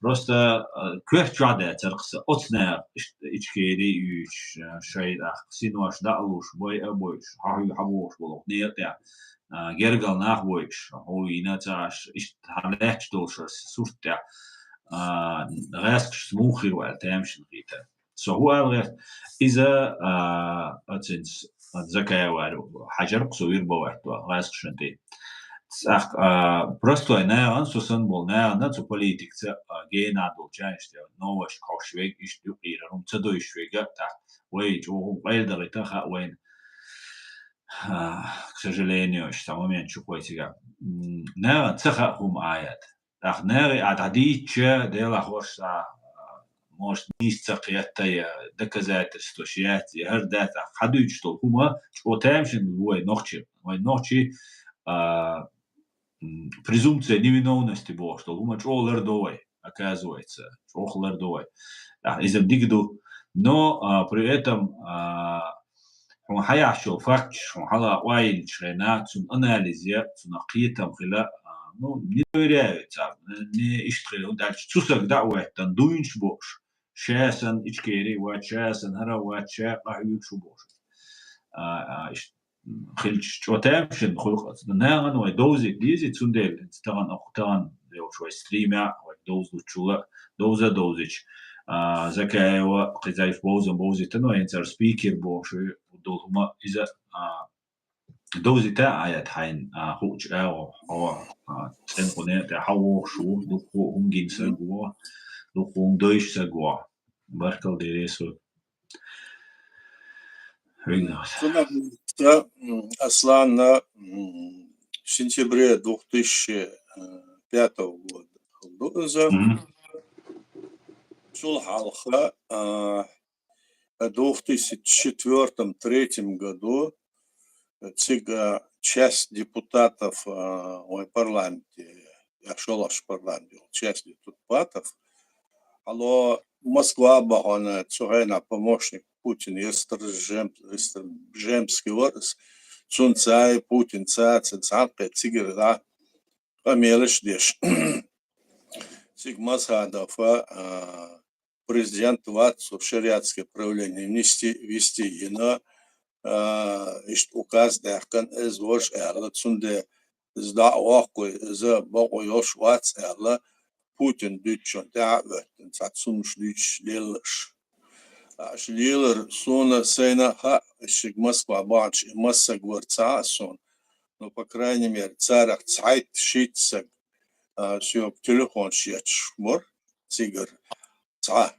просто кверчаде церкса отсна ичкери юч шайда синуаш далуш бой абойш хавуш болок нета гергал нахбойш ойнаташ ишталеч долшас суртя реск смухир вал тэмшин хитер so هو إذا أتنس زكاة وارو حجر قصوير بوحدو غاز شنتي просто أنا أنسوسن بولنا أنا تو политик جينا دول جانشتي نوش كوشويك إشتو قيرهم تدو إشويك تا ويجو ويلدر تخا وين к сожалению что момент чукойтига на тخا هم آيات أخناري عدديتش ديلا خوشا может нисцақиятая доказательство шияти хардата хадуйчтол хума чотэмшин вой нохчи презумпция невиновности было что хума чолердой оказывается чохлердой из дигду но при этом он хаяшил факт он хала вай чрена цун анализе цунақитам хила ну не доверяется не иштрел дальше цусак дауэт дан дуинч бош شاسن إشكيري وشاسن هرا وشا قاعد شبوش خلش شوتامشن خلق ناغن ودوزي ديزي تسندل تغن أختان لو شوي ستريمع ودوز لتشولا دوزيش زكاة وقزايف بوزي تنو ينسر سبيكر بوش ودول هما إذا دوزي تا آيات حين خوش أو تنقني تحوش شو دخو هم جنسا جوا دخون دوش سجوا بركل ديريسو Аслан в сентябре 2005 года Сулхалха в 2004-2003 году часть депутатов в парламенте, я шел в парламенте, часть депутатов, алло, Москва бахана, цугайна помощник Путин, Жемский ворс, Цунцай, Путин, Цинцанка, Цигерда, Памелыш деш. Цигмасхадов, президент Ватсу, шариатское правление вести, но указ дахкан из вош эрла, цунде сда охкой, за богоёш Ватс эрла, Putin Deutschland da'wet en satsumsh Deutsch lelish. Liller sona сena ха шиг Москва бач Москва гворца сон. Но по крайней мере царах цайт шитсаг все телефон шьяч мор цигар ца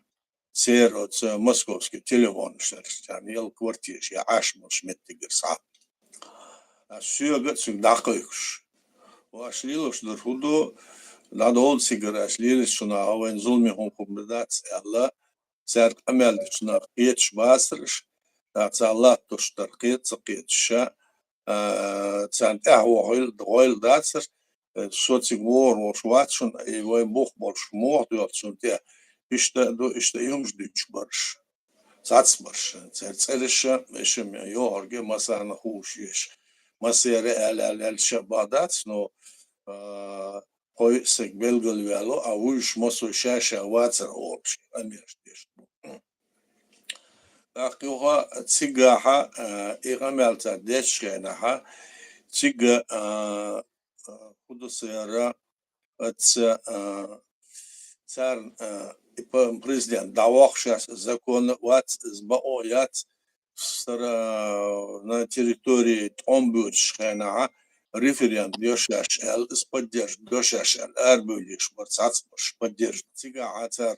цер московский телефон шерстян ел квартир я ашму шметтигер са. Все год всегда кайш. Вашлило что худу надо он сигараш лилис шуна авен зулми хом комбедats alla сарт амел шуна печ басрш тацалла туштар кет сакетша цан ахвоил доил датсер социг вор шватшун и вой бог больш мох дот шунте ишта юмш дич барш сацмарш церцелиша мешем йорге масана хушиш масере эл шабадат но Хой сек белгал вяло, а уж мосу шаша вацер общий, амештиш. Так его цигаха игамелта дешкенаха цига худосера цар президент давах сейчас закон вац сбаоят на территории Томбудшкенаха референдум Йошашэл с поддержкой Йошашэл Арбулиш Барцацмаш поддержит цигацар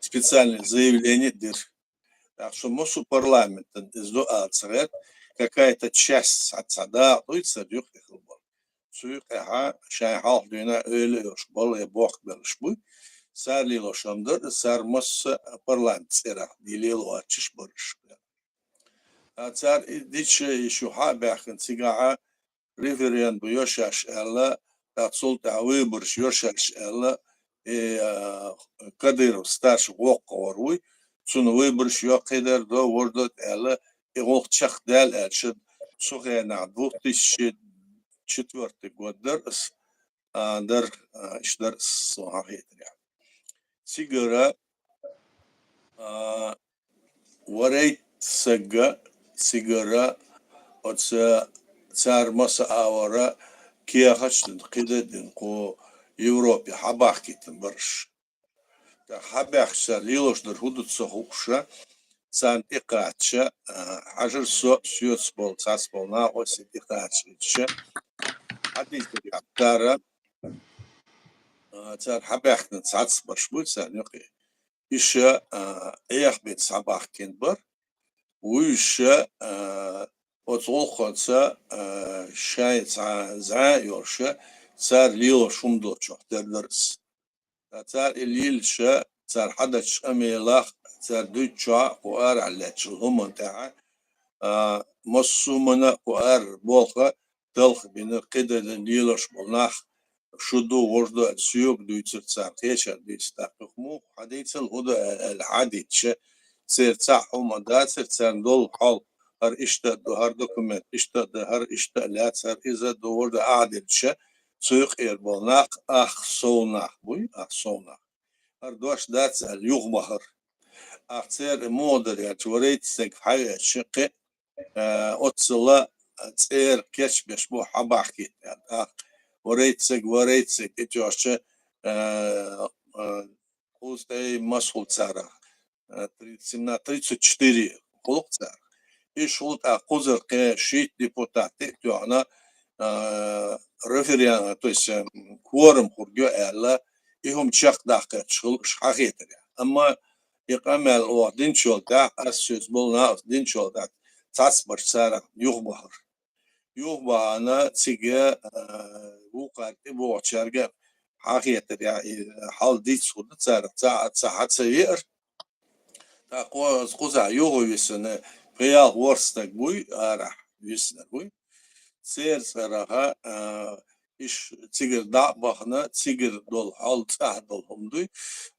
специальное заявление дыр. Так что мосу парламента из до ацрет какая-то часть отсада уйца дюх ихлбал. Суйха шайхал дюна ölüyor balıya bok belişbu. Sarli loşamdır sar mos parlament sera dilil açış barış. Atsar diç şu ha bakın sigaha referendum Yoshash ella tatsul ta'wibr Yoshash ella Kadyrov starszy voqoruy Sun wibr şu kadar da orada ella oqçaq del elçid suğena 2004 годдар дар işler sahihdir yani. Sigara varayt sigara otsa цар маса авара кияхачтын кидедин ко Европе хабахкитин барш. Та хабахша лилошдер худутса хукша сан икача хажыр сүйөс бол цас бол на оси икача хадистер яптара цар хабахтын цац барш бул сан юқи иша эяхбет сабахкин бар уйша Отолхоца шайца за йорша цар лило шумдо чохтердерс. Цар лилша цар хадач амелах цар дуча قوار على هم تاع مصومنا قوار بولخا تلخ بين قدر ليلوش بولناخ شدو وردو سيوك دويتر цар كيشا ديستاقمو حديث الهدى العاديتش سير تاعهم داتر цар دول حال هر işte her dokument işte her işte latser iza doğru adilçe suyuk erbolnak soğunak bu soğunak her doş datsel yuğmahır akser model ya çoreytsek hayat şıkkı otsala tser keçbeş bu habahki yani oreytsek etiyorsa kuzey masul tsara 34 kuluk tsara İşul akuzur ki şehit deputatı diyorlar referandum то есть quorum kurgu ella ihum çak dakika şahittir ama ikamel o dinçolda as söz bulna dinçolda tas başsara yuğbahana çige bu kadar bu çarga hakiyettir ya hal dinçolda saat sayır ta koza yuğuyusunu Real Warstak buy ara yüzler buy. Ser saraha iş tigir da bahna tigir dol halt dol humdu.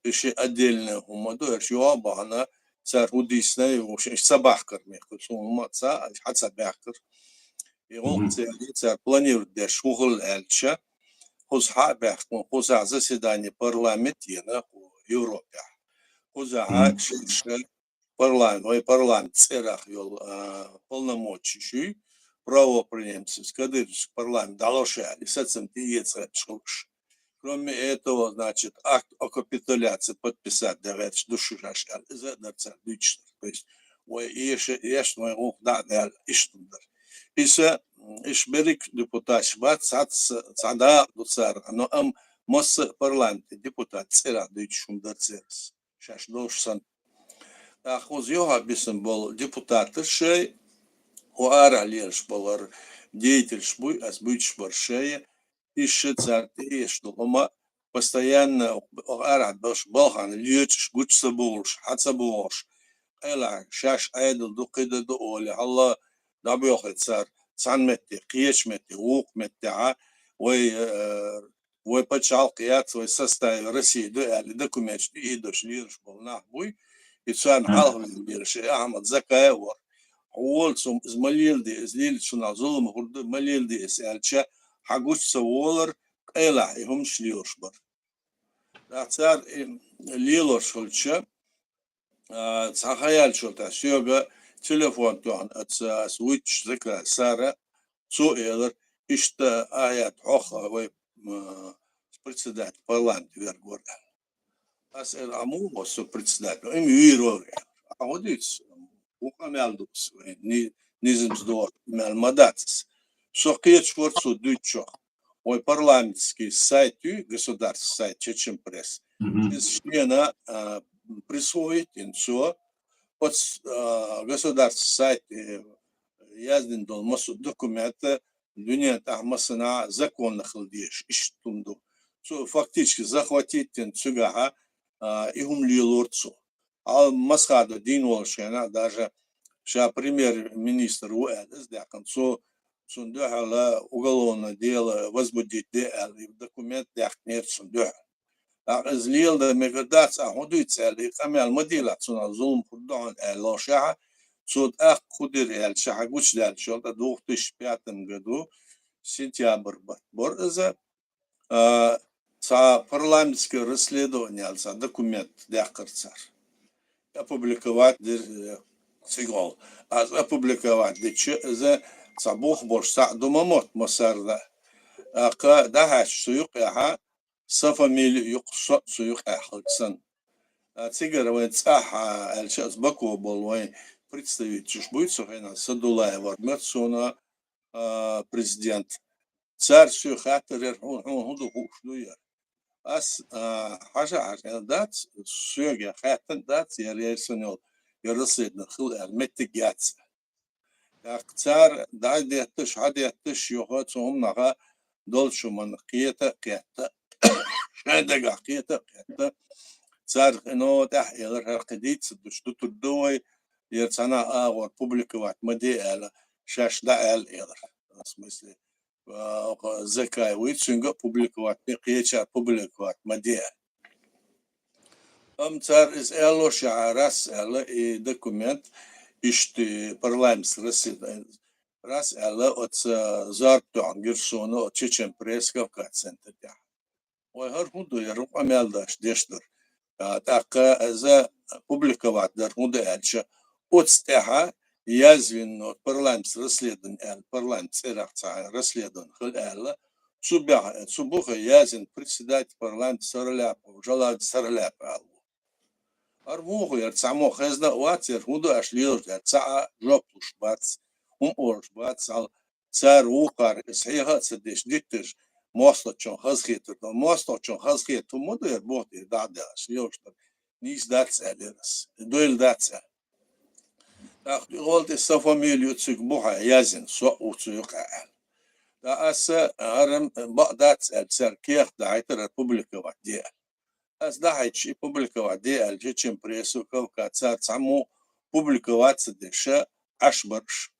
İşi adelne humdu her şey bahna ser hudisne o şey sabah kırmıyor. Sonmatsa hatta bakır. Yol ser планирует der şuğul elçe. Huzha bakın huzha заседание парламент yana Avrupa. Huzha şey парламент церах йол полномочий правоприемцев кадырский парламент далошали с этим тиеца чуш. Кроме этого, значит, акт о капитуляции подписать давать душу жашал за дучно. То есть еш мой ух да иштундер. Иса ишберик депутат бат цада дуцар но мос парламент депутат цера дучундер церс. Шаш дошсан Ахуз йога бисен был депутаты шей, уара леш был деятель шбуй, азбуч баршея, ищет царты, что ома постоянно уара дош балхан льюч гуч сабуш, хацабуш, эла шаш айдл дукида до оли, Аллах дабьохет цар, цанметти, киечметти, укметти, ой почал кият свой состав России, дуэли документ, и дош лирш был нахбуй, İnsan halkın bir şey Ahmet Zakaya var. Olsun izmalildi izlil şuna zulüm hurdu malildi eselçe haguç savolur ela ihum şliyor var. Datsar lilo şulça sahayal şulta şoga telefon tuan atsa switch zaka sara su eler işte ayet hoha ve председатель парламента Вергорда. Asıl amu su председатель, им юрор. А вот здесь укамялдус, низм здор, мелмадатс. Сокет шворцу дучо. Ой парламентский сайт, государственный сайт Чечен пресс. Члена присвоить инцо от государственный сайт яздин дол масу документы дунья тахмасына законных лдиш иштунду. Фактически захватить инцугаха и умлилорцу. А масхаду дин волшена даже ша премьер-министр УЭДС для концу сундуха уголовное дело возбудить документ для нет сундуха. Злил да мегадats ахудуйца ли камел модила цуна зулм худон лошаха суд ах худир шаха гуч дал шо да 2005 году сентябрь бор за парламентское расследование за документ для карцар опубликовать сигол опубликовать за صبوح برصع دمامات مسرده أقا دهش سيقها صفا ميل يقص سيقها خلصن تيجر وين صح الشخص بكو بالوين представить будет сохрана Садулаева варматсона президент царь сюхатер худу хушлуя ас حاجه دات سوغا хатан дат я рейсонел يرصدنا خل المتجات اقتار دعديتش عديتش يوغاتهم نغا دولشو من قيتا قيتا شادقا قيتا قيتا صار انو تح يغير قديت سدوش تدوي يرسانا اغور بوبليكوات مدي شاش دعال يغير اسمسلي زكاي ويتشنغا بوبليكوات قيتا بوبليكوات مدي صار از الو شعراس الا دокумент İşte parlament раз elle от zartun girsonu от Чечен пресс Кавказ-центр. Ой гармуду я рук амелдаш дештер. Так за публиковать дармуду эльче от стеха язвин от парламент расследование парламент церахца расследование хэл элла субуха язвин председатель парламент Сарляпов жалат Сарляпов. Армуху ярцамо хезда уатер худу ашлил ярца жоплуш бац орш бац ал цар укар схиха сдеш диттеш мослочон хазхет мослочон хазхет моду я бохти дада шлёшта нис дац элерс дуэл дац ах голд со фамилию цук буха язин со уцука да аса арам бадац цар кех да айтер республика ваде Аз дахайчи публиковать де Чечен прессу Кавказа саму публиковаться деше ашбарш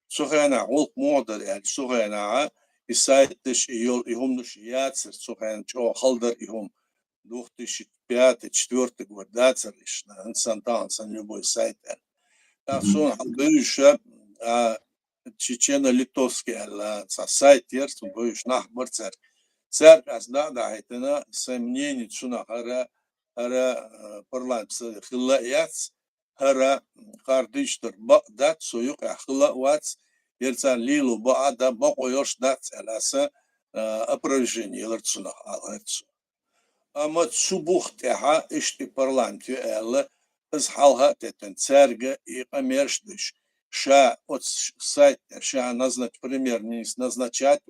сухана олк модер сухана и сайттеш иол ихумнуш яцер сухана чо халдер ихум 2005-2004 год дацериш на инсантан сан любой сайт так сон бывшая чечено-литовский сайт ерс бывший нахбарцер царь да это сомнение чуна хара парламент хилаяц хара кардиштер бадат суюк хилавац ерцан лилу бада бакоёш дат аласа опровержение лерцуна алерцу ама субухтеха ишти парламент элла изхалха тетен царга и коммершдыш ша от сайт ша назначить премьер-министр назначать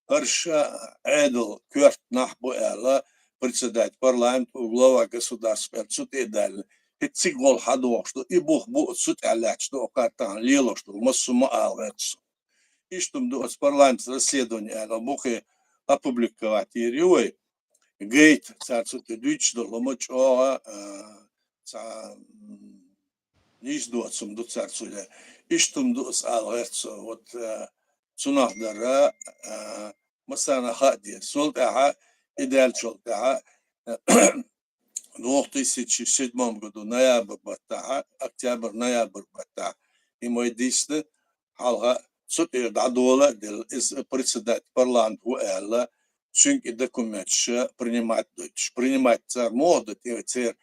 Арша Эдл Кёрт Нахбу Элла, председатель парламента, глава государства, суд и далее. Хитси гол хадо, что и бог бу суд алят, что окартан лило, что массума алэцу. И что с парламента расследование Элла бухи опубликовать и риой, гейт царцу ты дичь, что ломоч оа ниш дуацум до царцу. И что с алэцу, вот цунахдара مثلا خادية سلطة إدال سلطة 2007 году ноябрь баттаа октябрь ноябрь баттаа и мой дисты халга суд дадола дел из председатель парламент уэлла чунки документ принимать цар моду цар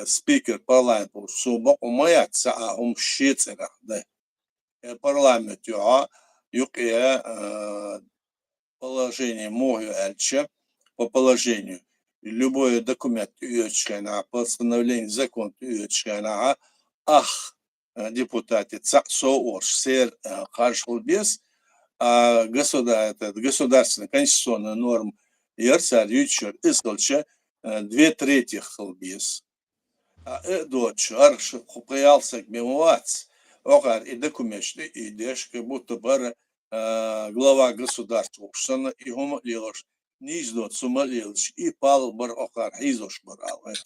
спикер парламент суба умаят саахум шицера да парламент юкия положение мою эльча по положению любой документ на постановление закон на ах депутаты цаксо орш сер харшул без а государственная конституционная норма ерсар ючер искалча 2/3 хлбис. А дочь арш хупаялся гмевац. Огар и докумечты и деш, как будто бы глава государства ушана и гома лилош. Ниждот сума лилош и пал бар огар хизош бар алгаш.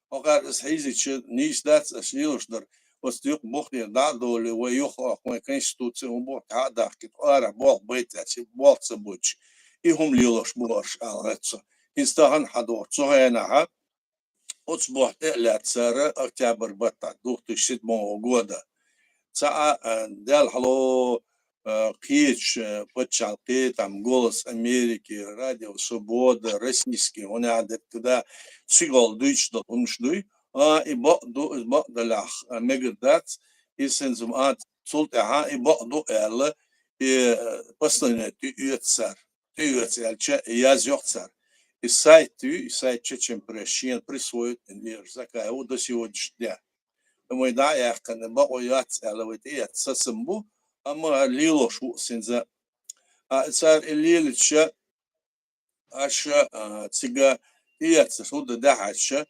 Огар с хизич ниждат с лилош дар وستيق بوخي دادو اللي ويخو ما конституция убо тада кит ара бог бейтач бог собуч и хум лилош булаш алгацо инстаган хадор цогена оцбох элацара октябрь бата 2007 года ца дал хало кич почалки там голос Америки радио свобода российский он адет туда сигол дучдо уншдуй يبقدوا دلع مجدات يسنزمات سلطة يبقدوا إلا بسنة تيوتسر ياز يوتسر السايت تشم بريشين بريسويت إنير زكاة وده سيوجش ده وما يدعي كان بقوا ياتسر ويتيات سسمبو أما ليلو شو سنزا صار الليل تشا أشا تيجا ياتسر وده ده عشا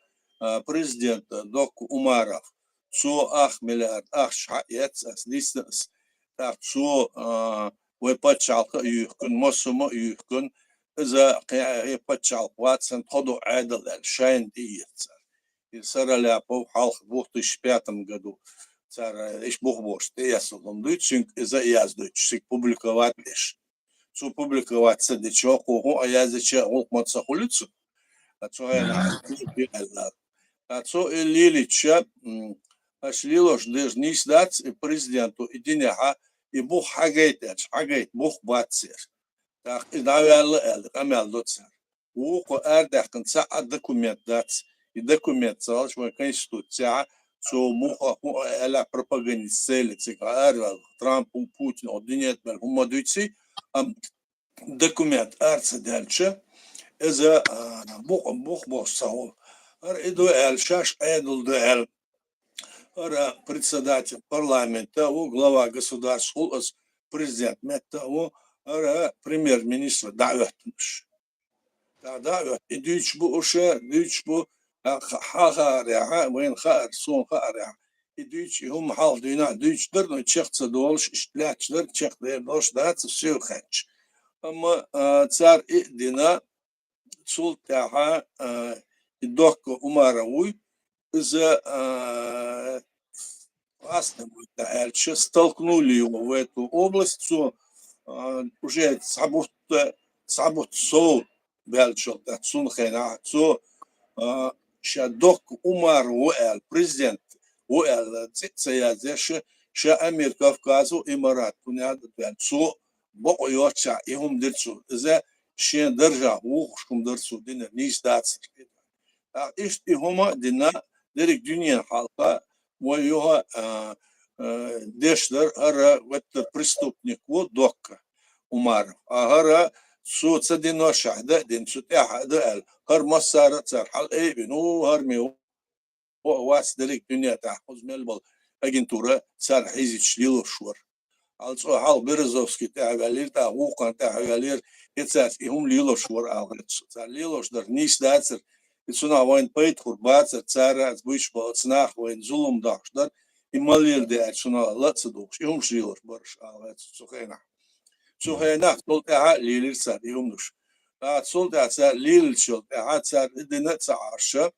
президент док Умаров, цо ах миллиард ах шаец листас, так цо вепачалка юхкун мосумо юхкун за вепачал ватсан ходу адал шайн диец. И сараляпов халх в 2005 году цар иш бухбош теясулом дучинг за яздуч публиковать лишь. Цо публиковать садичо кого аязича олкматса хулицу. А цо я Отцо Лилича Ашлилош дежни сдать президенту и денега и бух хагайт бух бацер. Так и давал амел доцер. Уко эрдах конца документ дать и документ цал что конституция что муха эла пропагандистели цика эрвал Трамп Путин одинет мер хумадуйци документ арца дальше из бух сау Эдуэль Шаш Эдулдуэль, председатель парламента, глава государства, президент Мета, премьер-министр Даветнш. Давет, и дючбу уше, дючбу хахаря, вен хар, сон харя. И дюч, и хум хал дюна, дюч дырно, чехца долш, штляч дыр, чех дыр, долш, даться, все хэнч. Ама царь и дина, султяха, док Умаровой за столкнули его в эту область, уже сабут сол бельчил, сунхена, док Умаровой, президент Уэл, цеязеше, ша Амир Кавказу Имарат, понятно, бельцо, бок йоча, и хум дырцу, за шен держа, ухушкум дырцу, динер, не издаться. İşte homa dina derik dünya halka moyuha deşler ara vetter преступник wo dokka Umarov ara su tsadino shahda din su tahada al har masara tsar hal binu har mi was derik dünya tahuz melbal agentura tsar hizic lilshur also hal Berezovski tahgalir ta uqan tahgalir etsas ihum lilshur algats tsar lilshur nis datser Itsuna voin peit kurbacer cara zbuishpo snach voin zulum dachdar и малир де itsuna latsadux ihum shilor barsh alvet sukhena sukhena tolta lilir sar ihumdush tsolta sa lil shol tsar idina tsaarsha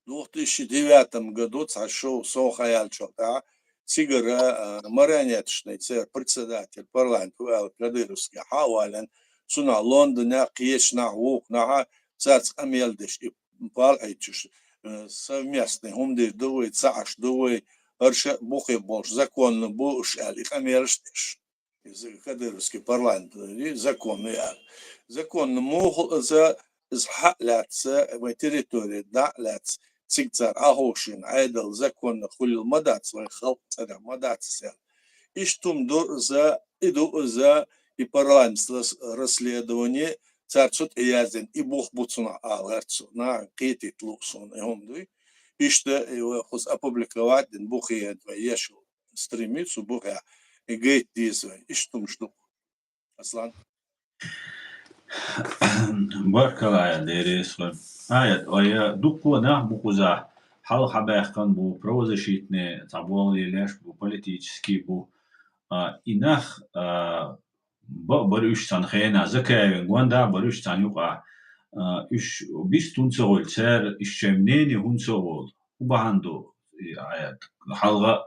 в 2009 году цашоу сохаял чота сигара марионеточный председатель парламента Кадыровский хавален суна Лондона киешна вукна цац амелдеш и палайчуш совместный хумдеш дуй цаш дуй арша бухи бош законно буш али хамерштеш из Кадыровский парламент законный законно мухл за зхалятся в территории даляц цигцар ахошин айдал законно хулил мадат свой халк царя мадат сел и штумдор за иду за и парламент расследование царцут и язен и бог буцуна аларцу на китит луксон ихомдуй и что его хус опубликовать ден бухи едва ешу стремиться бухя إجيت ديزوين إيش تمشلو أصلا بارك الله يا ديريس آيات ويا دكوا نه بوكوزا حال حبايخن بو провозащитные табуали леш бу политический бу инах баруш санхена закаевен гванда баруш санюка үш бис тунцогол цер ишчемнени хунцогол убаханду аят халга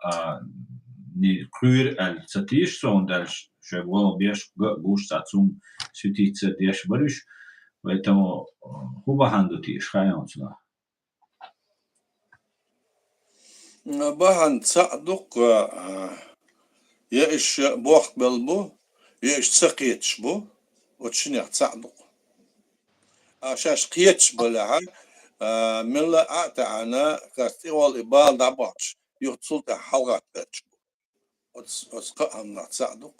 ни крюер ал цатиш сондал шевол беш гуш цацум сютица деш баруш поэтому убаханду тиш хаянцна بهن تصدق يا إيش بوقت بلبو يا إيش سقيتش بو وتشني تصدق عشاش قيتش بلها من لا أعتنا كاستيوال إبال دباش يحصل حلقات تاتش وتسقى أن تصدق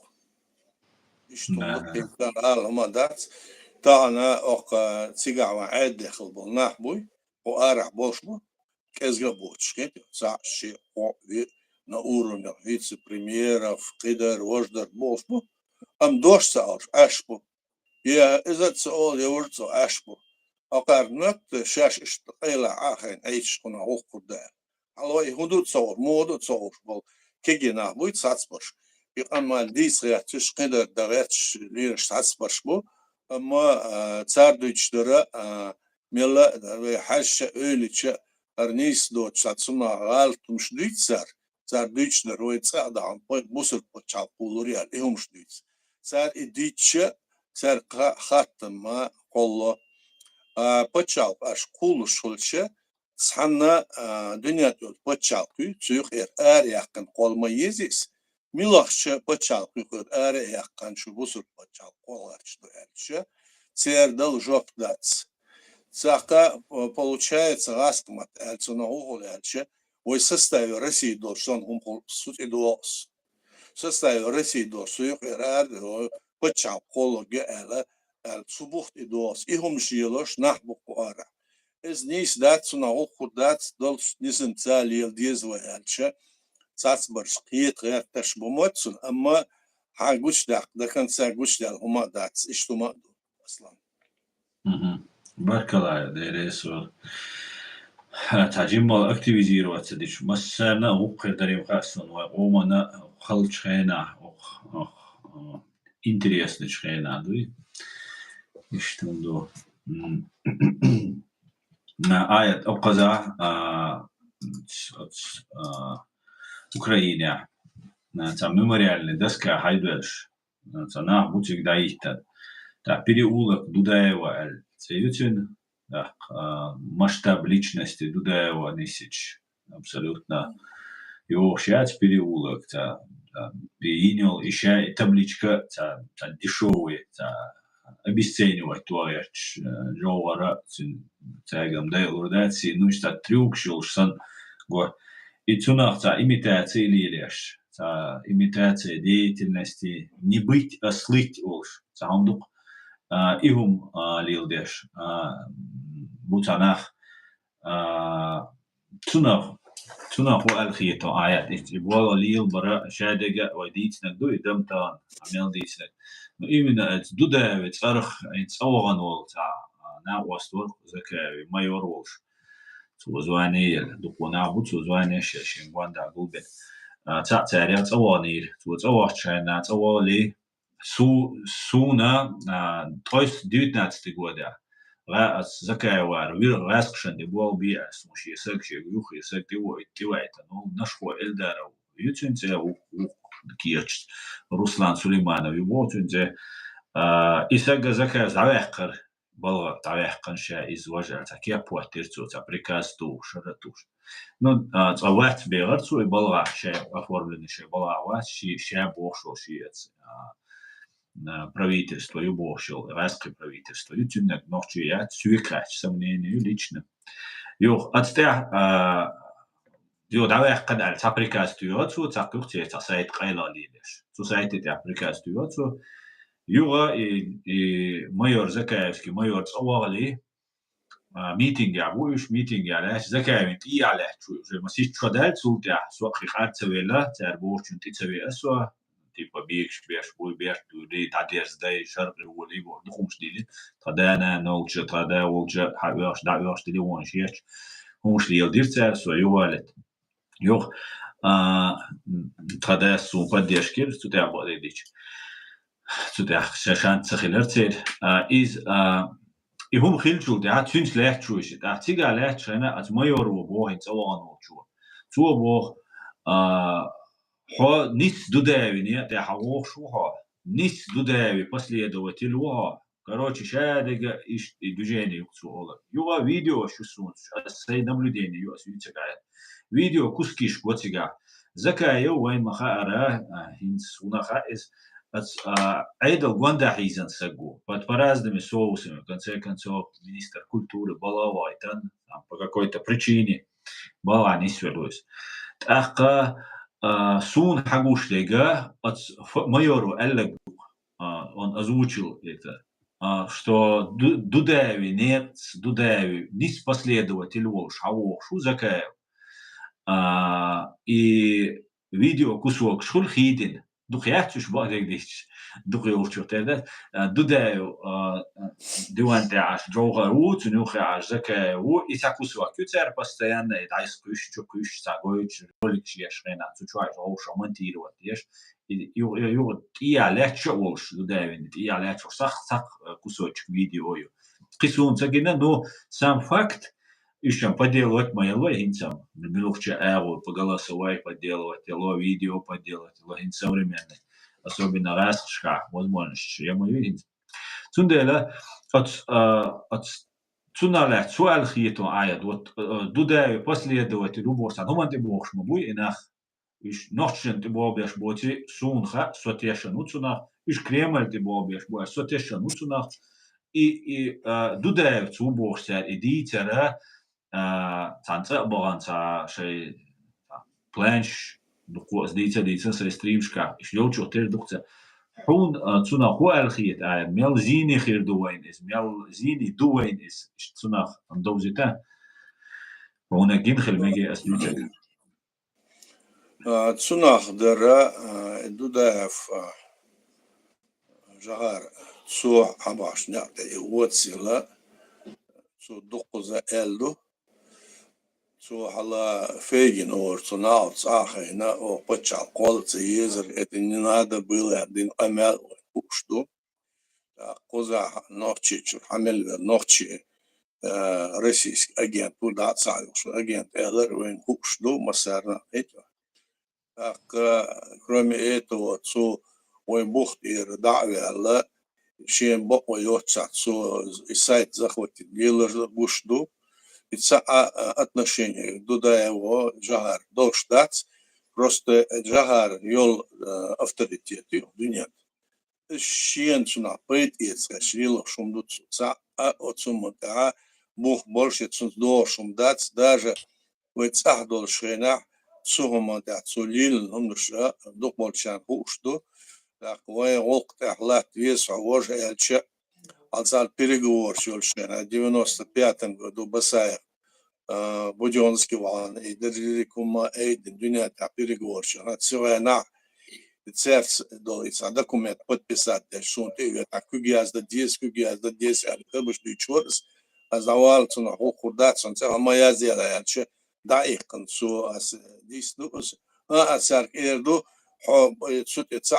إيش تقول كان على ما دات تاعنا أق تيجا وعاد داخل بالناح بوي وأرح بوش بو كازغا بوتشكيت ساعة شيء قوي на уровне вице-премьеров, кидер, вождер, босбу, دوش ساعة أشبو يا إذا تسأل يورتو أشبو أقارنت شاش اشتقيلة عاخين أيش كنا هو قدام على هدو تصور مودو تصور بل كيجينا بوي تساتسبرش أما ديس غياتش قدر دغياتش ليرش تساتسبرش بو أما تساردوش درا ميلا حاشا أوليتش أرنيس دو تساتسونا غالت مش دويتسار سار دويتش دروي تساعد عن بوينت بوسر بوتشال بولوريال إيه مش دويتس سار إديتش سار خاتم ما قولو بوتشال أش قولو شولشة سحنا دنيا تقول بوتشال كي تيوخ يقن قول ما يزيس ميلاخش بوتشال كي يقن شو بوسر بوتشال قولارش دويالش سار دل جوب داتس ساقا получается раскмат на уголяче ой составе России должен он суть идос составе России должен рад почав кологе ала субухт идос и хом шилош нахбу ара из нис дат на уходат дол нисен цалил дизвалче цацбарш кит гарташ буматсун amma хагуч да конца гуч да ума дат иштума аслан بارك الله يا ديريس تجمع اكتيفيزير واتسديش مسنا وقر دريم خاصن وقومنا خلش خينا انتريس خينا دوي يشتندو آية أوقظة أوكرانيا تا ميموريال دسكا هايدوش تا ناه بوتيك دايتا تا переулок Дудаева Цеютин, масштаб личности Дудаева Нисич, абсолютно его шать переулок, принял еще табличка, дешевый, обесценивать твояч, жовара, цегам дейлурдации, ну что трюк шулшсан, и цунах имитация лилеш, имитация деятельности, не быть, а слыть олш, саундук. إيهم ليلدش بوتانخ تنخ والخيتو آيات إبوالا ليل برا شادقة وديتنك دو إدمتان عمل ديتنك إيمنا دودا وتفرخ يتصوغن والتا ناوستور زكاوي ما يورولش توزواني دقونا بو توزواني شاشين واندا قلبين تاريخ تصوانير توزوغشانا تصوالي سونا تويس 19 года раз закаевар раскшен де был биас муж есек юх есек тивайта ну нашхо элдаров ютунзе у киеч Руслан Сулейманов его тунзе исага закаев завехкар балга тавехкан ша из важа такие пуатирцу та приказ ту шаратуш ну цават бегарцу и балга ша оформленный ша балга ша бошо шиец правительство, юбошил, райское правительство, ютюнек, ночью я сюекач, сомнению лично. Юх, отстя, ю давай кадаль, цаприказ туйоцу, цакухте, цасайт кайла лидеш. Цусайте те априказ туйоцу. Юга и майор Закаевский, майор Цавали, митинг я буш, митинг я леш, Закаевин и я леш, уже масить шадаль, цултя, суахи харцевела, царбош, чунти цаве асуа, تيبا بيكش بيش بوي بيش دوري تعديرز داي شرق ولي بو دخومش ديلي تدانا نولج تدا ولج حبيش دعوش ديلي وانشيش همش ديال ديرتسر سو يوالت يوخ تدا سو بديش كير تتابع ديش تتابع شان تخيلرتير إز يهم خيلشو ده تشينش ليه شويش ده تيجا ليه شنا از مايور وبوه يتسوى نوتشو تو بوه ها نيس دوداوي نيا ده حوش شو ها نيس دوداوي بس ليه دوتي لوها короче شادق إيش دوجيني يقصو يوغا فيديو شو سون سي نبلوديني يو أسويتش قاعد فيديو كوسكيش قوتيغا زكايو وين مخاء هينس ونخائز عيدل غوندا حيزن سجو по разному соусам в конце концов министр культуры балавайтан по какой-то причине бала не сверлось таха сун хагушлега от майору эллегу он озвучил это что Дудаеви нет Дудаеви не последователь Волш а Волшу Закаев и видео кусок шхулхидин دقيقتش بعدك ديش دقيقة وشوتة دودايو دوان تعاش جوغا ووت نوخي عاش زكا و إتاكوس وكتير постоянно يدعيس كوش تشوكوش تاغويش روليكش يشغينا تشوي جوغ شمان تيرو تيش يو تيا لاتش وولش دودايو تيا لاتش صح كوسوچ فيديو يو قيسون تاغينا но сам факт еще поделывать моего инцам, легче эго поголосовать поделывать, его видео поделать, его современный, особенно расшка, возможность, я мою инц. Цундела от цунала цуал хитон аяд, вот дудаю последовать любовсан, ну манты бог шмабуй инах, иш ночен ты бобеш боти сунха сотеша нуцунах, иш кремль ты бобеш боя сотеша нуцунах, и дудаю цу богся, и дитера تانسا بغانسا شيء بلانش دقوا ديتا سريستريمشكا شلون شو تير دقتا حون تسونا هو الخيت ميل زيني خير دوين إس ميل زيني دوين إس تسونا دوزيتا هنا جين خل ميجي أسلوجا تسونا خدرا دودا في جهار تسو حباش نعطي واتسيلا تسو دقوا زا إلدو سو حلا فيجن ورتناو صاحينا وقتشع قولت يزر это не надо было один амел ушту قزع نوتشي حمل نوتشي российский агент туда царил что агент элер وين ушту масарна это так кроме этого су ой бухт и дави алла шем бо йоца су сайт захватит гилер ушту отношение Дудаева Джагар Дошдац просто Джагар йол авторитет нет. Щенчна поэтическая шрила шумдуца отсумата бух больше цундо шумдац даже в цах долшена сухомата цулил номша дух большан хушту так вой волк тахлат вес вож элча Алцал переговор шельшена в 95 году Басаев Будёнский валан и Дерикума Эйден Дуня переговор шена цвена церц долица документ подписать что ты так кугиазда 10 алкабыш дичорс азавал цуна хурдат сонца моя зелаяче да их концу ас диснус асар эрду сут ца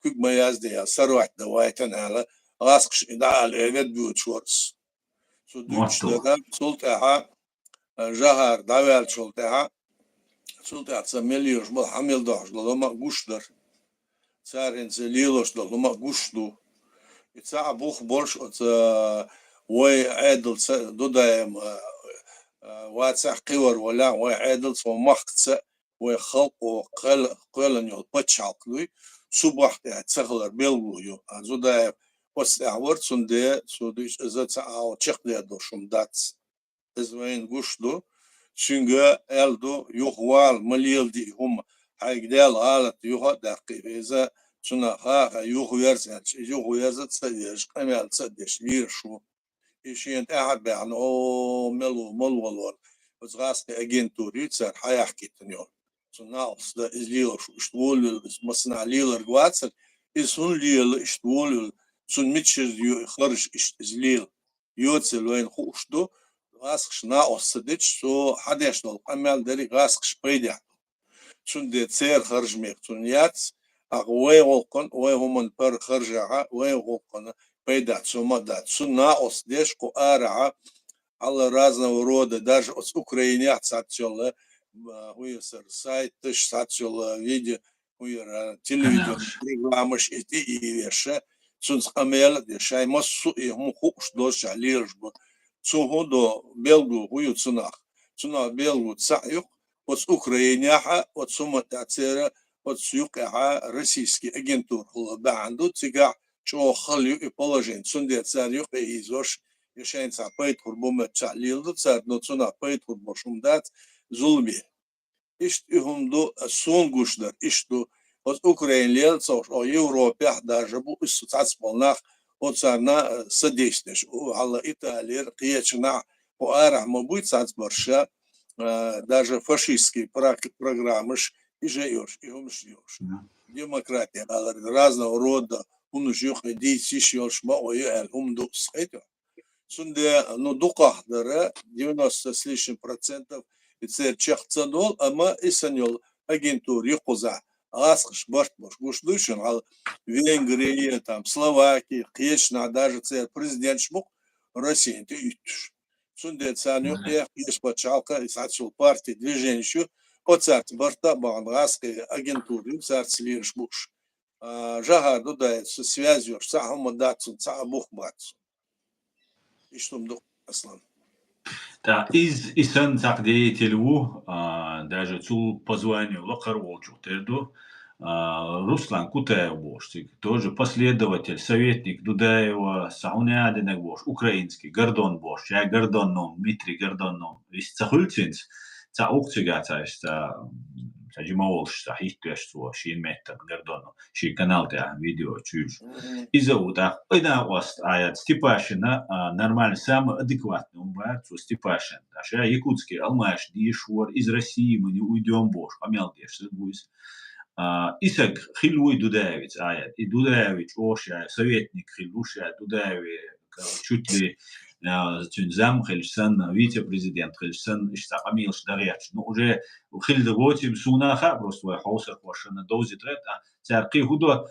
куг моя зде сарват давайтан ала غاسقش إذا العباد بيوتشورس سودوتشتها سلطها جهر داوال سلطها سلطها تسميليوش بل حمل داش لما قشدر سارين سليلوش لما قشدو يتسع بوخ برش وي عادل دودايم واتسع قور ولا وي عادل ومخت وي خلق وقل قلن يول بتشعقلوي صبحت تسخلر بيلويو زودايم После сунде судиш за ау чехле до шумдац извин гушлу шунга элду юхвал малилди хум хайгдал алат юха дaqqiza шуна ха юхверза цадеш камел цадеш лиршу ишен ахад бано мелу молвол وزغاسك агентوري цар хаяхкитнё Naus da izliyor iştvolul masna liler gwatsel isun liel iştvolul sun mitchir kharj izliel yotsel wayn khushdo غاسخش ناقص صديتش سو حداش دول قمال داري غاسخش بيدع تون دي تسير خرج ميك تون ياتس أغوي غوقن وي همون بر خرجعة وي غوقن بيدع سو مدع تون ناقص ديش قو آرعة على разного рода даже от Украины отсатчела уйсер сайт тыш сатчела видео уйр телевизор программыш и веше тун скамел дешай массу и хум хуш дош алиржбо цугодо белгу уюцунах цуна белгу цаюк от Украиняха от сума тацера от сюкаха российский агентур баанду тига чо халю и положение цунде царюк и изош يشين سعبيت هربومة تعليل دو سعد نوتسونا بيت هربوشم دات ظلمي إشت إهم دو السون قوشدر إشتو از أوكرين ليل صوش أو يوروبيا داجبو إشتو تعصبالناخ وتصارنا سديشتش وعلى إيطاليا قيتشنا وآرع مبويت تعصبرشا даже фашистские программыш إجايوش إهمش يوش демократия разного рода унужёх дейсиш ёш ма оёл умду схетё Сунде, ну, дукахдара 90 с лишним процентов и цер чехцадол, ама исаньол агентур юкуза асхш бартмош гушлышин ал Венгрия там Словакия кешна даже цер президент шмук Россия ты итш. Сунде цаню еш почалка и сачул партии движению от царт барта бангаски агентуры царт слишбуш. Жагарду дается связью сахом датсун сахбухматсун. Иштумдук аслан. Да, исан тақди телу, даже цул позвонил локар волчук терду, Руслан Кутаев бош, тоже последователь, советник Дудаева, Саунядинек бош, украинский, Гордон бош, я Гордонном, Дмитрий Гордонном, весь цахульцинц, ца укцигата, Джимаолш, хиттуэшту, шин меттер Гордонно, ши канал тя видео чуж. Изаута, ида ост аят Степашина, нормально, самый адекватный умбар, Степашин. Аша якутский, Алмаш, Дишвор, из России мы не уйдем бош, помялдешь, будет. Исак Хилуй Дудаевич, аят, и Дудаевич, Оша, советник Хилуша, Дудаеви, чуть ли зам Хельсан, вице-президент Хельсан, Амилш Дарьяч. Ну, уже Хильдовотим Сунаха, просто Хаусер Хошана дози трет, а царки худо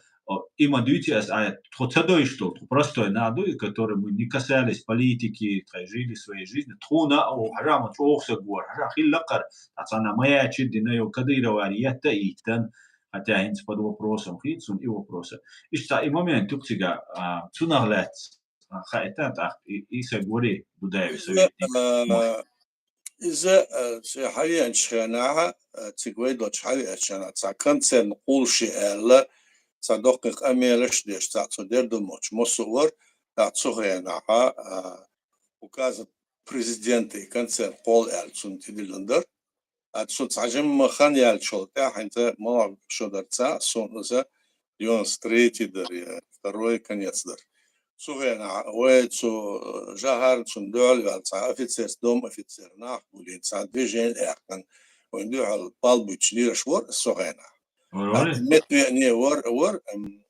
има двитиас, а тхоцадой что, простой надуй, который мы не касались политики, жили своей жизни, тхуна, храма, чохса гор, хиллакар, ацана моя чиддинаю Кадырова, Арията Итан, хотя инц под вопросом хитсун и вопросы. И что и момент туктига цунаглет خائتات إيسا قوري دوداوي إذا حاليا شخناها تقوي دو شحالي أشانا تساكن سن قول شئالة تدقق أميلش ديش تدير دو موش مصور تسوغيناها وكازا президенты концерт قول ألسون تدلندر أتسون تعجم خان يالشولتا حينتا ملعب شودرتا سون إذا 93 در второй конец در Сугена, уэцу жахар цундол валца офицер дом офицер нах булин са движен эркан ундуал палбуч лиршвор сугена. Метве не вор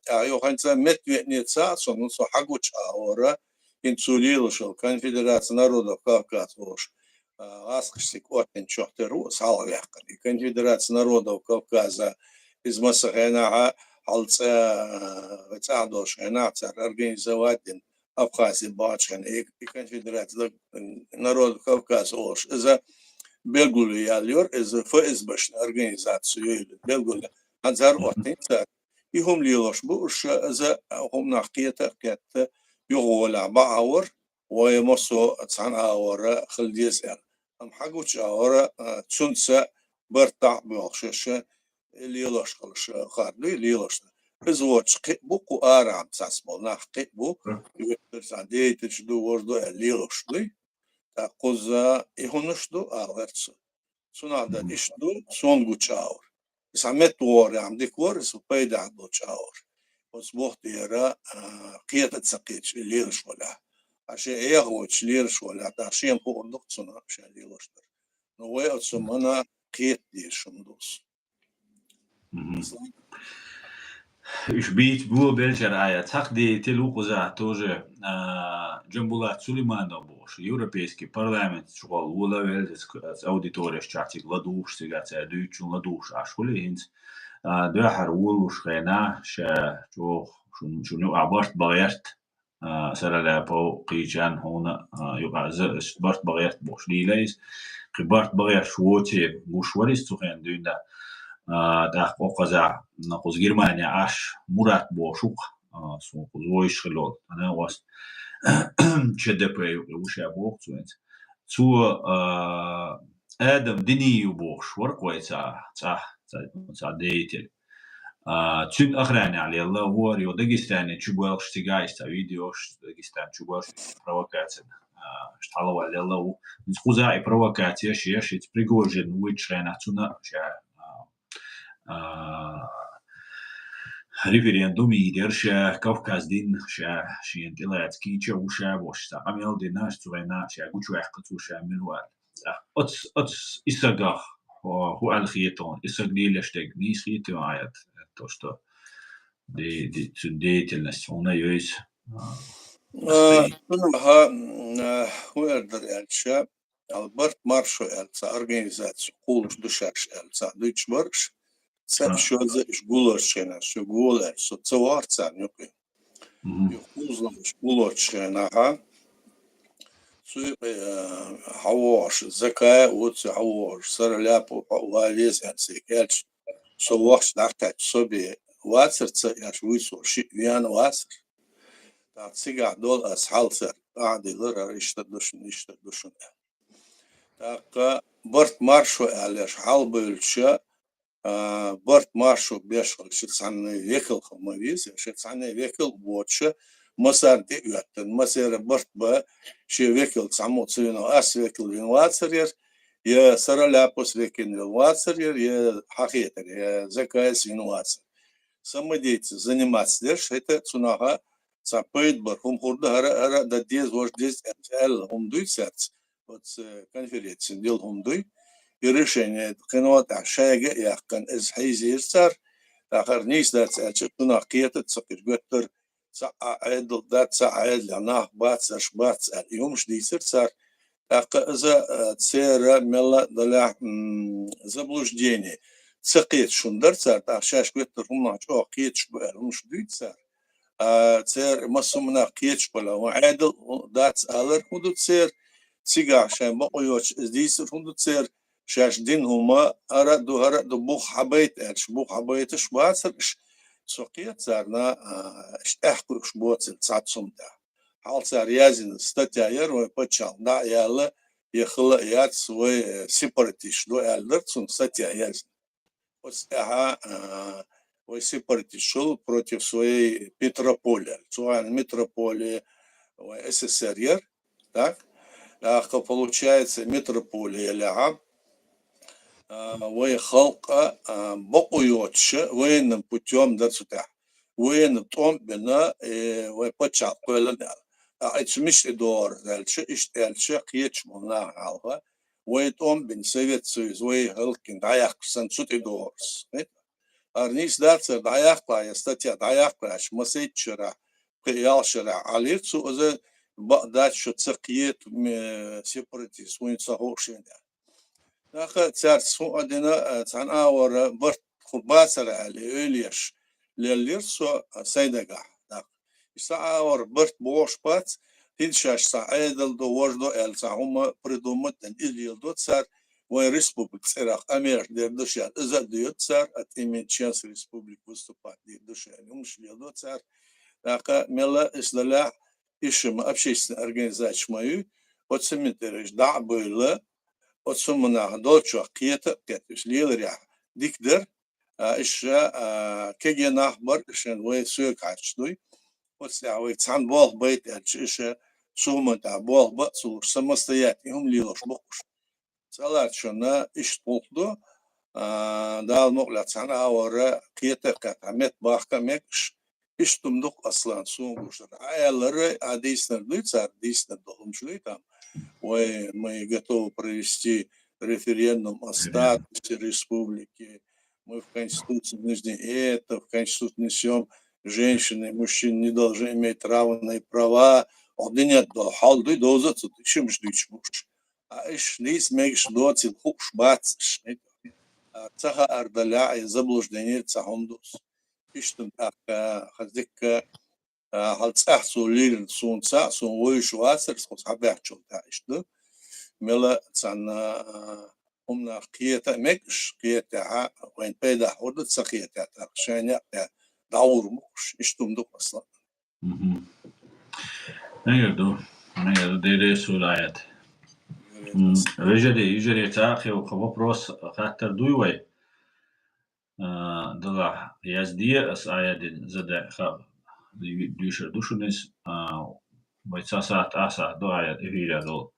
йоханца метве не ца сон со хагуч аора инсулил шо конфедерация народов Кавказ вош аскшик отен чохтеру салвяхкан конфедерация народов Кавказа из Масагена алца цадош энацар организовать Абхазии бачхан и конфедерация народов Кавказа ош за белгулы ялyor из ФСБ организацию белгулы азар отница и хум лилош буш за хум нахкиета кет يغول باور ويمسو عن اور خلديسر ام حقوش اور تشنسا برتع بوخش ليلوش خلش خاردي ليلوش ازوش بوكو ارام ساسبل نحقي بو يترسادي تشدو وردو ليلوش لي تاقوزا يهونشدو اورتس سونادا اشدو سونغو تشاور سامت ور عم ديكور سو بيدا دو تشاور وصبحت يرى قيادة سقيتش ليرش ولا عشان يغوتش ليرش ولا عشان فوق النقطة عشان ليرش نوعي أتسمنا قيادة ديش مدوس Ишбить было бельчарая. Цахди телукуза тоже Джамбулат Сулейманов бош. Европейский парламент школ улавел аудитория чатик ладуш сигация дючун ладуш ашхулинс. Дахар улуш خينا شا شنو عبرت بغيرت سرلا بو قيجان هنا يقع برت بغيرت بوش ليليس قبرت بغير شوتي مشوريس تخين دينا دا قوقزا نقوز Германия аш Мурат бошук сункуз ойшхлот она was ЧДП уша бохцует zu Adam Dinию бош ورقويتا صح ديتل تشد أخراني على الله وريو داغستاني تشوبوش تيجايستا فيديوش داغستان تشوبوش провокация шталова على الله نخوزا провокация شيء Пригожин ويتشرنا цуна референдум идер ша Кавказ дин ша шиентилацки ча уша бошта амел динаш цугайна ша гучуах кцуша минуар от исагах هو الخيطون إسقليلشتك نيس خيطون عيط توشتو دي деятельность она есть هو أقدر ألشا Алберт Маршо элца организацию кулуш душаш элца дыч марш сапшоза шгулошена шгула соцварца нюки юхузлам шгулошена ха سو حواش زكاة وتس حواش صار لابو وعليز يعني سيكالش سو وقت دعتك صبي واتسر تسياش ويسو شيء ويان واتسر تعطيق دول أسحال سر قاعد يلر يشتدوشن تاقا برت مارشو على شحال بلشة برت مارشو بيشغل شتسعني يكل خماريز شتسعني يكل بوتشة مسار دي يوتن مسار برت با شي ويكل سامو تسوينو أس ويكل وينواتسرير يا سر لابوس ويكل وينواتسرير يا حقيقة يا زكاة وينواتسر самодеятельность заниматься дальше это цунага цапает бархум хурда хара да дез вож дез эл хумдуй сердце вот конференции дел хумдуй и решение канота шайга яхкан из хайзирцар ахар нис да цунага киета цапир götter عادل دات عادل أنا باتش باتش اليوم شدي صار إذا تصير ملا دلع заблуждение سقيت شندر صار تاشاش قلت لهم نحشوا قيت شبه شديد صار تصير مسمنا قيت شبه وعادل دات ألر هدو تصير تيجا عشان بقيوش ديس هدو تصير شاش دين هما أردو بوخ حبيت إيش بوخ حبيت إيش باتش سقيت صارنا احكوا شبوت التصعد ده حال صار يازن ستاتير وبتشال دا يلا يخلق يات سوي سيبرتيش دو يالرتسون ستاتيا يازن وسها وسيبرتيشول против своей метрополии суан метрополии СССР так получается метрополия ля وخلق بقيوتش وين путем دتستا وين طوم بنا وبتشا قولنا اتمش دور دالش اشتالش قيتش منا علها ويطوم بن سوفيت سويز وي هلكن دايق سنسوت دورس ارنيس داتس دايق لا يستطيع دايق لاش مسيتشرا قيالشرا عليتسو از داتش تسقيت سيبرتيس وين صهوشين ناخذ صار سوء دنا عن اور برت خباسر على اوليش لليرسو سيدغا ساعه اور برت بوش بات تنشاش ساعدل دو وجدو ال ساهم придумать اليلدو صار وين республик цирах امير дердушал اذا дает صار от имени часть республик выступать дердушал муж лилдо صار нака мела исдала ишим общественная организация мою вот семитериш да было отсумна доча قيته كتش ليلريا ديكدر إيش كجي نخبر إيشن وين سوق عشتوي وتساوي تسعن باغ بيت إيش سومن تاع باغ بتصور سمستيات يوم ليلوش بقش سالات شنا إيش تقولدو دال مقلة سنة ورا قيته كتعمت باغ كمكش إيش تمدق أصلا سومش عيالر عديسنا ليتسار ديسنا دهم شليتام мы готовы провести референдум о статусе республики, Мы в Конституции несем это, в Конституции несем, женщины и мужчины не должны иметь равные права. Нет, да, халды доза, чем ждешь муж. А иш лис мегш доцил хуш бацш. Цаха ардаля и заблуждение цахондус. Иштун ака хаздика халцах сулир сунца сун войш васер схос хабячул та ишту. Мела цана умна قيتا مكش قيتا وين بيدا حدد سقيتا عشان دور مش اشتم دو اصلا. Наверное, дерес уляет. Вежери тахи вопрос хаттер дуйвай. Дала язди с аядин зада ха дюшер душунис вайцасат аса до аяд эвиля дол.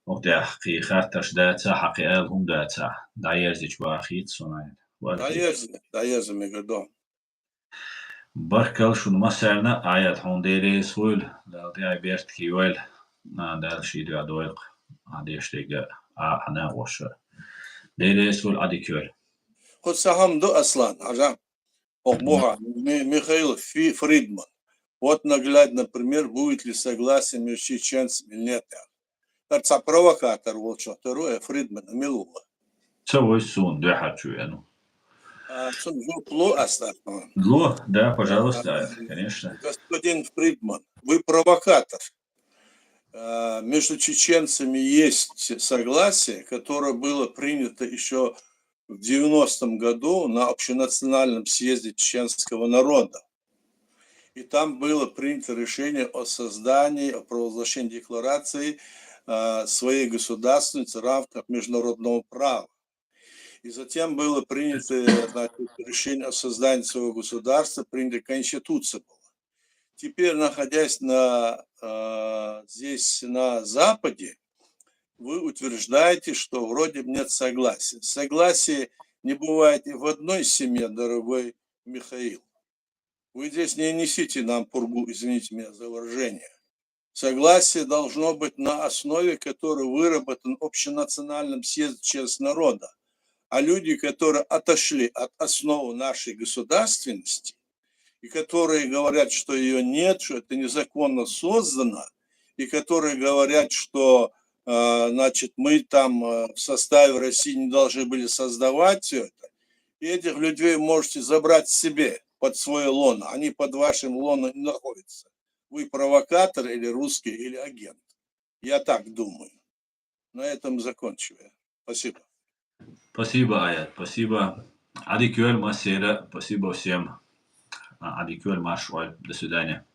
وقتها قي خاطرش داتا حقي هم داتا دايرزيش باخيت صنايد دايرز ميغدو بركل شون مسالنا آيات هون ديري سويل دالتي اي بيرت كيويل دال شيدو ادويق اديشتيغا انا وش ديري سويل اديكول خد سهم دو اصلا عجب оgbуга Михаил Фридман. Вот наглядно пример, будет ли согласие между чеченцами или нет. Тарца провокатор, вот что второе, Фридмана Милула. Целый сон, да, хочу я, ну. Зло остаточно. Зло, да, пожалуйста, конечно. Господин Фридман, вы провокатор. Между чеченцами есть согласие, которое было принято еще в 90-м году на общенациональном съезде чеченского народа. И там было принято решение о создании, о провозглашении декларации своей государственности в рамках международного права. И затем было принято решение о создании своего государства, принята Конституция была. Теперь, находясь здесь на Западе, вы утверждаете, что вроде нет согласия. Согласия не бывает и в одной семье, дорогой Михаил. Вы здесь не несите нам пургу, извините меня за выражение. Согласие должно быть на основе, которая выработана общенациональным съездом через народа. А люди, которые отошли от основы нашей государственности, и которые говорят, что ее нет, что это незаконно создано, и которые говорят, что значит, мы там в составе России не должны были создавать все это, и этих людей можете забрать себе под свое лоно. Они под вашим лоно не находятся. Вы провокатор или русский, или агент. Я так думаю. На этом заканчиваю. Спасибо. Спасибо, Аят. Спасибо. Адикюэль Масера. Спасибо всем. Адикюэль Машваль. До свидания.